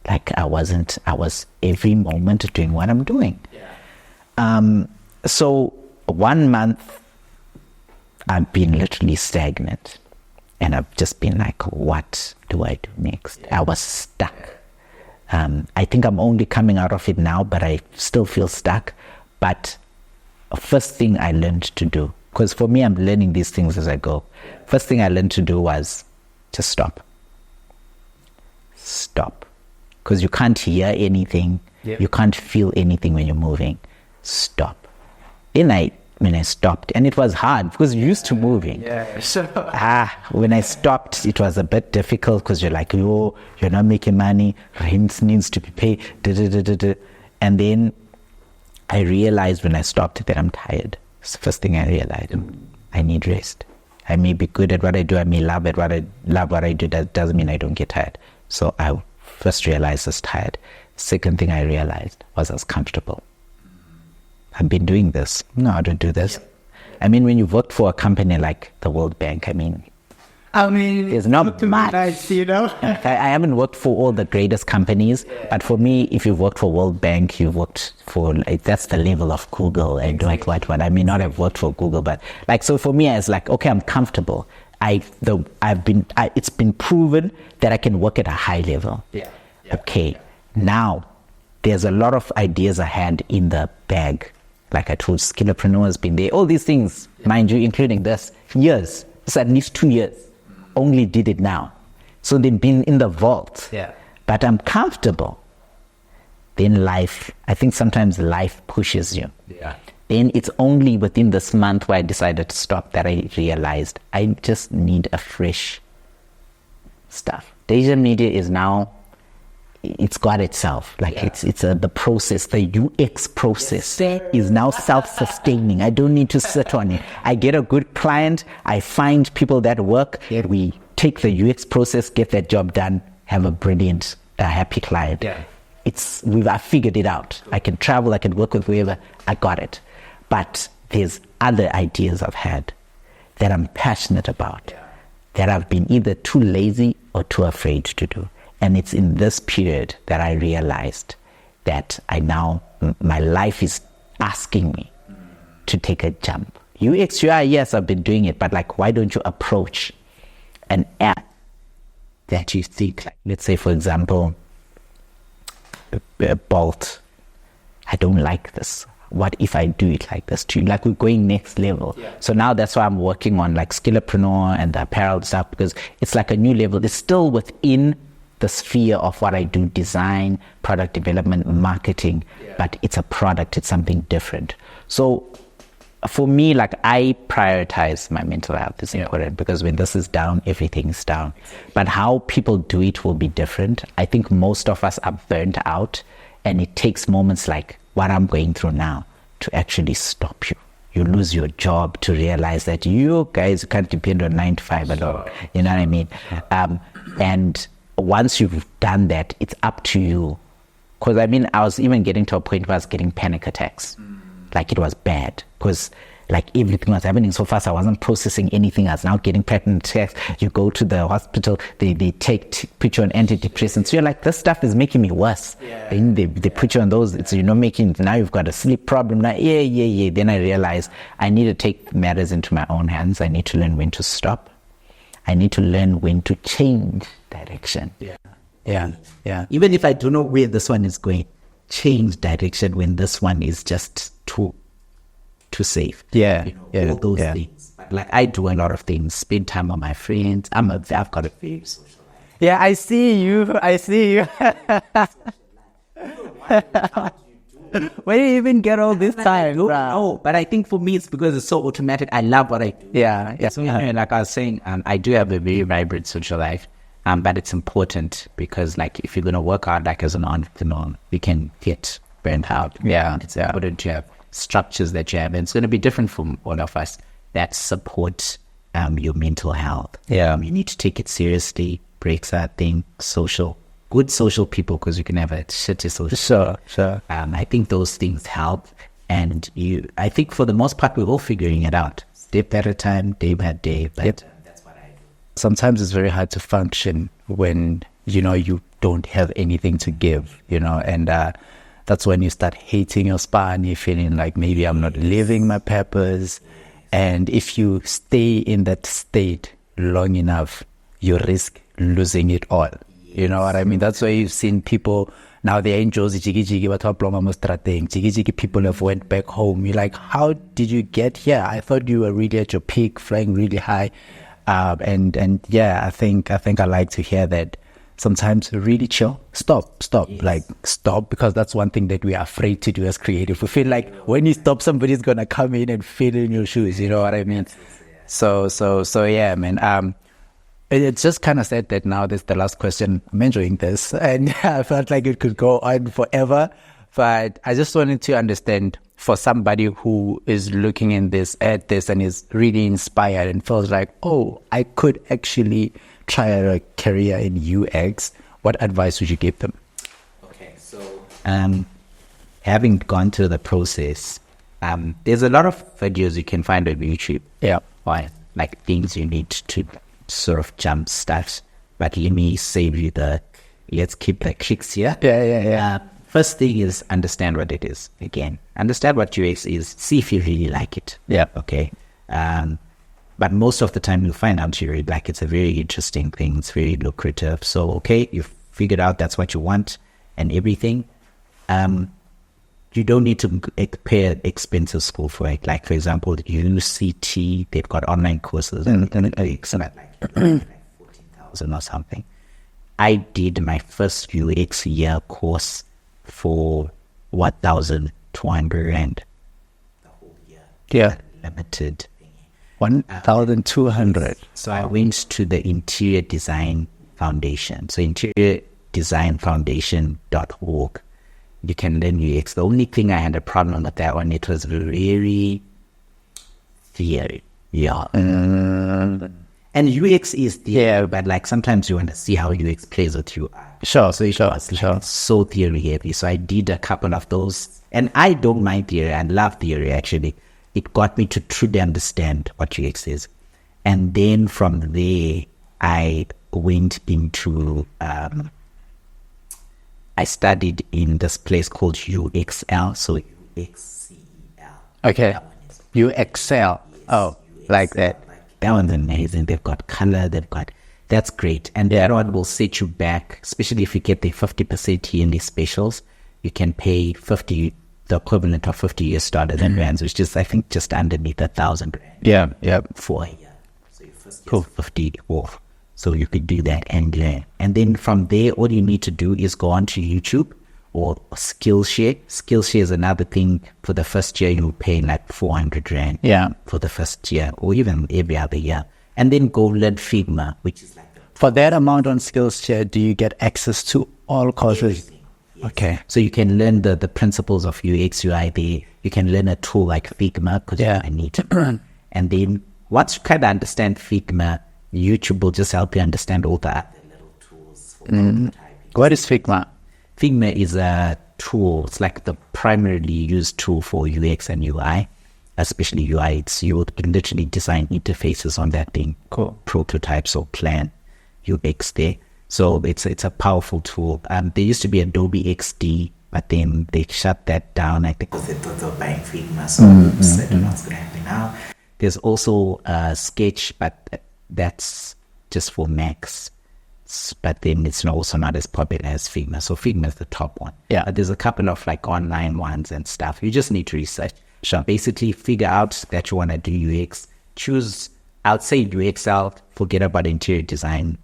Like I was every moment doing what I'm doing. So 1 month, I've been literally stagnant. And I've just been like, what do I do next? I was stuck. I think I'm only coming out of it now, but I still feel stuck. But first thing I learned to do, because for me, I'm learning these things as I go. First thing I learned to do was just stop. Stop. Because you can't hear anything. Yep. You can't feel anything when you're moving. Stop. Then when I stopped, and it was hard because you're used to moving.
Yeah, sure.
When I stopped, it was a bit difficult because you're like, you're not making money, rent needs to be paid, And then I realized when I stopped that I'm tired. It's the first thing I realized. I need rest. I may be good at what I do, I may love what I do, that doesn't mean I don't get tired. So I first realized I was tired. Second thing I realized was I was comfortable. I've been doing this. No, I don't do this. Yep. I mean, when you've worked for a company like the World Bank, I mean, there's not much.
Nice, you know?
I haven't worked for all the greatest companies, but for me, if you've worked for World Bank, you've worked for, that's the level of Google and like what. I may not have worked for Google, but like, so for me, it's like, okay, I'm comfortable. It's been proven that I can work at a high level.
Yeah.
Okay, now there's a lot of ideas I had in the bag. Like I told, Skillerpreneurs been there, all these things, mind you, including this, years. It's at least 2 years. Only did it now. So they've been in the vault.
Yeah.
But I'm comfortable. Then life, I think sometimes life pushes you.
Yeah.
Then it's only within this month where I decided to stop that I realized I just need a fresh stuff. DejaMedia is now, it's got itself. Like it's the process, the UX process is now self-sustaining. I don't need to sit on it. I get a good client. I find people that work. We take the UX process, get that job done, have a brilliant, happy client.
Yeah.
I figured it out. I can travel. I can work with whoever. I got it. But there's other ideas I've had that I'm passionate about that I've been either too lazy or too afraid to do. And it's in this period that I realized that my life is asking me to take a jump. UX, yes, I've been doing it, but like, why don't you approach an app that you think, like, let's say, for example, Bolt, I don't like this. What if I do it like this too? Like, we're going next level. Yeah. So now that's why I'm working on like Skillerpreneur and the apparel stuff, because it's like a new level. It's still within the sphere of what I do, design, product development, marketing, but it's a product, it's something different. So for me, like, I prioritize my mental health is important, because when this is down, everything's down. But how people do it will be different. I think most of us are burnt out, and it takes moments like what I'm going through now to actually stop you. You lose your job to realize that you guys can't depend on 9 to 5 alone. You know what I mean? And once you've done that, it's up to you. Because I mean, I was even getting to a point where I was getting panic attacks. Like, it was bad, because like everything was happening so fast. I wasn't processing anything. I was now getting panic attacks. You go to the hospital, they put you on antidepressants. So you're like, this stuff is making me worse. Then they put you on those. It's, now you've got a sleep problem. Now, Then I realized I need to take matters into my own hands. I need to learn when to stop. I need to learn when to change direction. Yeah. Even if I don't know where this one is going, change direction when this one is just too safe. All those things. Like, I do a lot of things. Spend time with my friends. I've got a very social life.
Yeah, I see you. Where do you even get all this time?
No, but I think for me it's because it's so automatic. I love what I do.
Yeah.
So, like I was saying, I do have a very vibrant social life. But it's important because, like, if you're going to work out like as an entrepreneur, you can get burnt out.
Yeah,
It's important to have structures that you have. And it's going to be different from all of us that support your mental health.
Yeah.
You need to take it seriously. Breaks are thing, good social people, because you can have a shitty social.
Sure.
I think those things help. And I think for the most part, we're all figuring it out. Step at a time, day by day. But that's what I do.
Sometimes it's very hard to function when, you don't have anything to give, and that's when you start hating your spine. You're feeling like maybe I'm not living my purpose. And if you stay in that state long enough, you risk losing it all. You know what I mean? That's why you've seen people, now they're in Jozi Jiggy, people have went back home. You're like, how did you get here? I thought you were really at your peak, flying really high. And I think I like to hear that. Sometimes really chill, stop, like stop, because that's one thing that we are afraid to do as creative. We feel like when you stop, somebody's going to come in and fill in your shoes. You know what I mean? So yeah, man. It's just kind of sad that now this is the last question. I'm enjoying this, and I felt like it could go on forever. But I just wanted to understand, for somebody who is looking at this and is really inspired and feels like, oh, I could actually try a career in UX, what advice would you give them?
Okay, so having gone through the process, there's a lot of videos you can find on YouTube.
Yeah.
Right, like things you need to sort of jumpstart. But let me save you let's keep the kicks here.
Yeah.
First thing is understand what it is. Again, understand what UX is. See if you really like it.
Yeah.
Okay. But most of the time you'll find out you really like it's a very interesting thing. It's very lucrative. So, okay, you've figured out that's what you want and everything. You don't need to pay expensive school for it. Like, for example, UCT, they've got online courses and it's like 14,000 or something. I did my first UX year course for 1,200 rand the whole year.
Yeah.
Limited.
1,200.
So I went to the Interior Design Foundation. So interiordesignfoundation.org. You can learn UX. The only thing I had a problem with that one, it was very theory. Yeah. And UX is theory, but like sometimes you want to see how UX plays with you.
Sure.
So theory heavy. So I did a couple of those. And I don't mind theory. I love theory, actually. It got me to truly understand what UX is. And then from there, I went into, I studied in this place called UXL. So UXCL.
Okay. UXL. Oh, UX, like that.
That one's amazing. They've got color. That's great. And that one will set you back, especially if you get the 50% TND specials. You can pay the equivalent of 50 US dollars and rands, which is, I think, just underneath 1,000 rand.
Yeah.
For a year. So your first year is 50 off. So you could do that and learn. And then from there, all you need to do is go onto YouTube or Skillshare. Skillshare is another thing. For the first year, you'll pay like 400 rand.
Yeah.
For the first year, or even every other year. And then go learn Figma, which is like
for that amount on Skillshare, do you get access to all courses?
Yes.
Okay.
So you can learn the principles of UX, UI there. You can learn a tool like Figma because I need to. And then once you kind of understand Figma, YouTube will just help you understand all the other little tools for prototyping.
What is Figma?
Figma is a tool. It's like the primarily used tool for UX and UI, especially UI. You can literally design interfaces on that thing.
Cool.
Prototypes or plan UX there. So it's a powerful tool. There used to be Adobe XD, but then they shut that down. I think because they thought they were buying Figma, so I don't know what's going to happen now. There's also Sketch, but that's just for Macs. But then it's also not as popular as Figma. So Figma is the top one.
Yeah.
There's a couple of like online ones and stuff. You just need to research.
Sure.
Basically figure out that you want to do UX. Choose, I'd say UXL, forget about interior design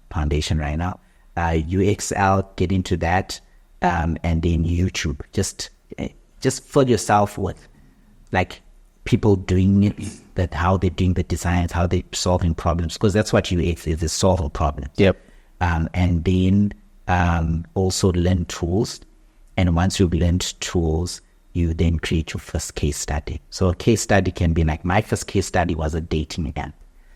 foundation right now. UXL, get into that. And then YouTube. Just fill yourself with like people doing it, that how they're doing the designs, how they're solving problems, because that's what UX is solving problems.
Yep.
and then also learn tools. And once you've learned tools, you then create your first case study. So a case study can be like, my first case study was a dating app.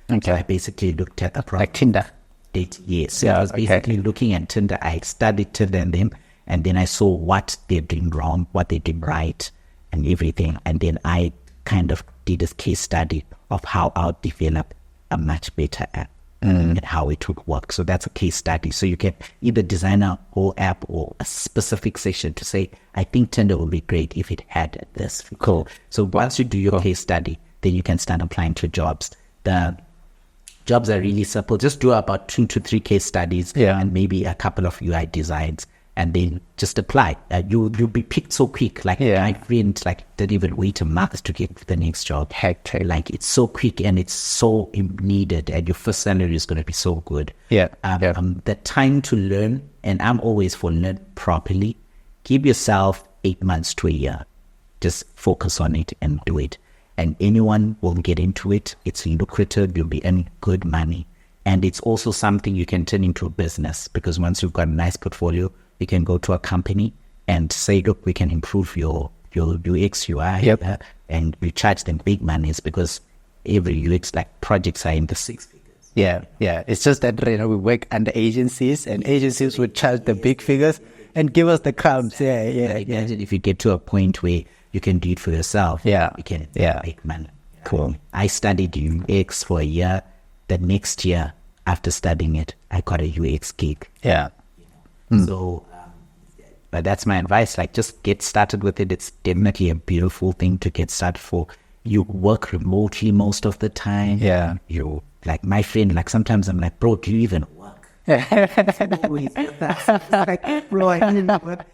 Okay.
So I basically looked at the problem.
Like Tinder.
Yes. So I was basically looking at Tinder. I studied Tinder and then I saw what they're doing wrong, what they did right, and everything. And then I kind of did a case study of how I'll develop a much better app and how it would work. So that's a case study. So you can either design a whole app or a specific section to say, I think Tinder would be great if it had this. Cool. So once you do your case study, then you can start applying to jobs. The jobs are really simple. Just do about 2 to 3 case studies and maybe a couple of UI designs, and then just apply. You'll be picked so quick. Like my friend, didn't even wait a month to get the next job. Like it's so quick and it's so needed, and your first salary is going to be so good. The time to learn, and I'm always for learn properly. Give yourself 8 months to a year. Just focus on it and do it. And anyone will get into it. It's lucrative. You'll be earning good money. And it's also something you can turn into a business, because once you've got a nice portfolio, you can go to a company and say, look, we can improve your UX, UI, and we charge them big monies, because every UX projects are in the 6 figures.
Yeah. It's just that, we work under agencies, and agencies would charge the big figures and give us the crumbs.
Imagine if you get to a point where you can do it for yourself. You can make money.
Cool.
I studied UX for a year. The next year, after studying it, I got a UX gig. So, but that's my advice. Just get started with it. It's definitely a beautiful thing to get started for. You work remotely most of the time. You my friend. Sometimes I'm like, bro, do you even work? Always with us. Bro, I didn't work.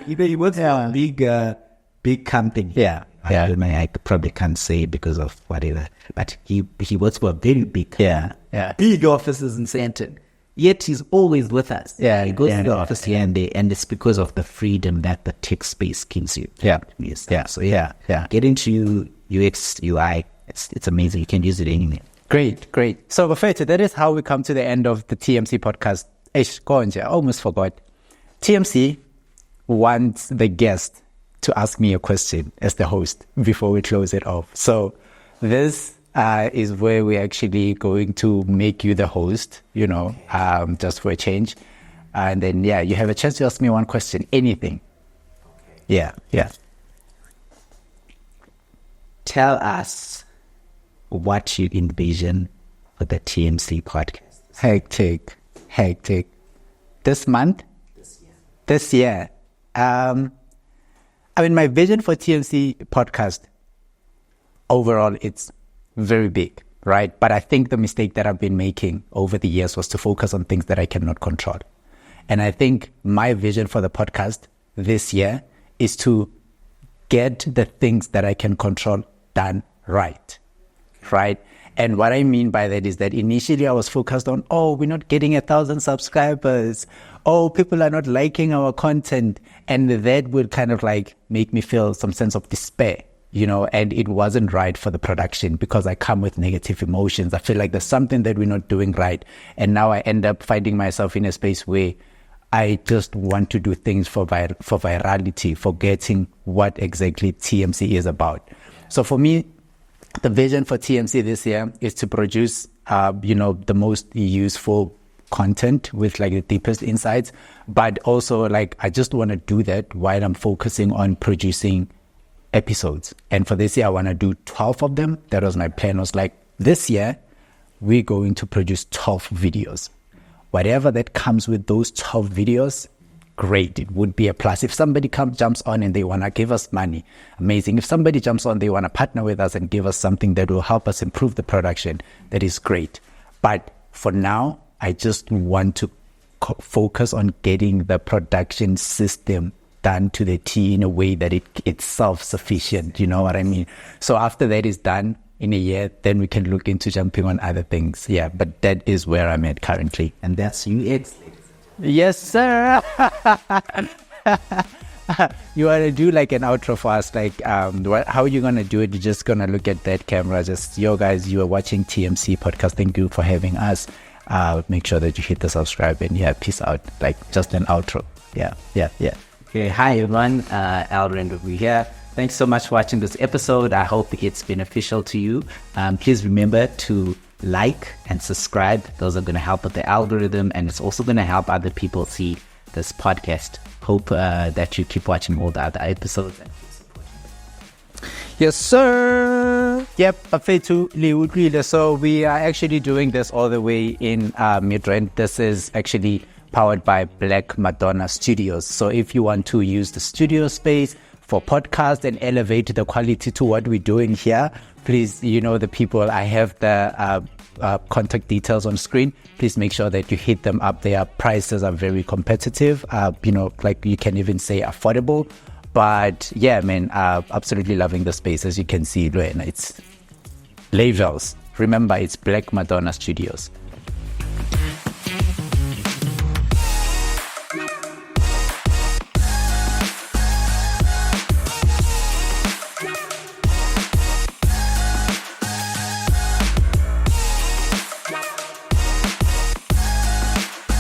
He works for a big company. I probably can't say because of whatever, but he works for a very big big offices in Sandton. Yet he's always with us. He goes to the office here and there, and it's because of the freedom that the tech space gives you. So get into UX, UI. It's amazing. You can use it anywhere.
Great. So, Bafeta, that is how we come to the end of the TMC podcast. I almost forgot. TMC wants the guest to ask me a question as the host before we close it off. So this is where we're actually going to make you the host, just for a change. And then, you have a chance to ask me one question, anything. Yeah.
Tell us what you envision for the TMC podcast.
Hectic. This month? This year. My vision for TMC podcast, overall, it's very big, right? But I think the mistake that I've been making over the years was to focus on things that I cannot control. And I think my vision for the podcast this year is to get the things that I can control done right? And what I mean by that is that initially I was focused on, we're not getting 1,000 subscribers. People are not liking our content. And that would kind of make me feel some sense of despair, and it wasn't right for the production, because I come with negative emotions. I feel like there's something that we're not doing right. And now I end up finding myself in a space where I just want to do things for virality, forgetting what exactly TMC is about. So for me, the vision for TMC this year is to produce, the most useful content with the deepest insights, but also I just want to do that while I'm focusing on producing episodes. And for this year, I want to do 12 of them. That was my plan. Was this year, we're going to produce 12 videos. Whatever that comes with those 12 videos, great. It would be a plus. If somebody jumps on and they want to give us money, amazing. If somebody jumps on, they want to partner with us and give us something that will help us improve the production, that is great. But for now, I just want to focus on getting the production system done to the T in a way that it's self-sufficient. You know what I mean? So after that is done in a year, then we can look into jumping on other things. But that is where I'm at currently.
And that's UX.
Yes, sir. You want to do an outro for us? How are you going to do it? You're just going to look at that camera. Just, guys, you are watching TMC Podcast. Thank you for having us. make sure that you hit the subscribe, and yeah, peace out. Like just an outro. Yeah.
Okay, hi everyone, Alroy Ndhovu here. Thanks so much for watching this episode. I hope it's beneficial to you. Please remember to like and subscribe. Those are going to help with the algorithm, and it's also going to help other people see this podcast. Hope that you keep watching all the other episodes.
Yes, sir. Yep, so we are actually doing this all the way in Midrand. This is actually powered by Black Madonna Studios. So if you want to use the studio space for podcast and elevate the quality to what we're doing here, please, the people, I have the contact details on screen. Please make sure that you hit them up. Their prices are very competitive, like you can even say affordable. But yeah, man, absolutely loving the space. As you can see, it's levels. Remember, it's Black Madonna Studios.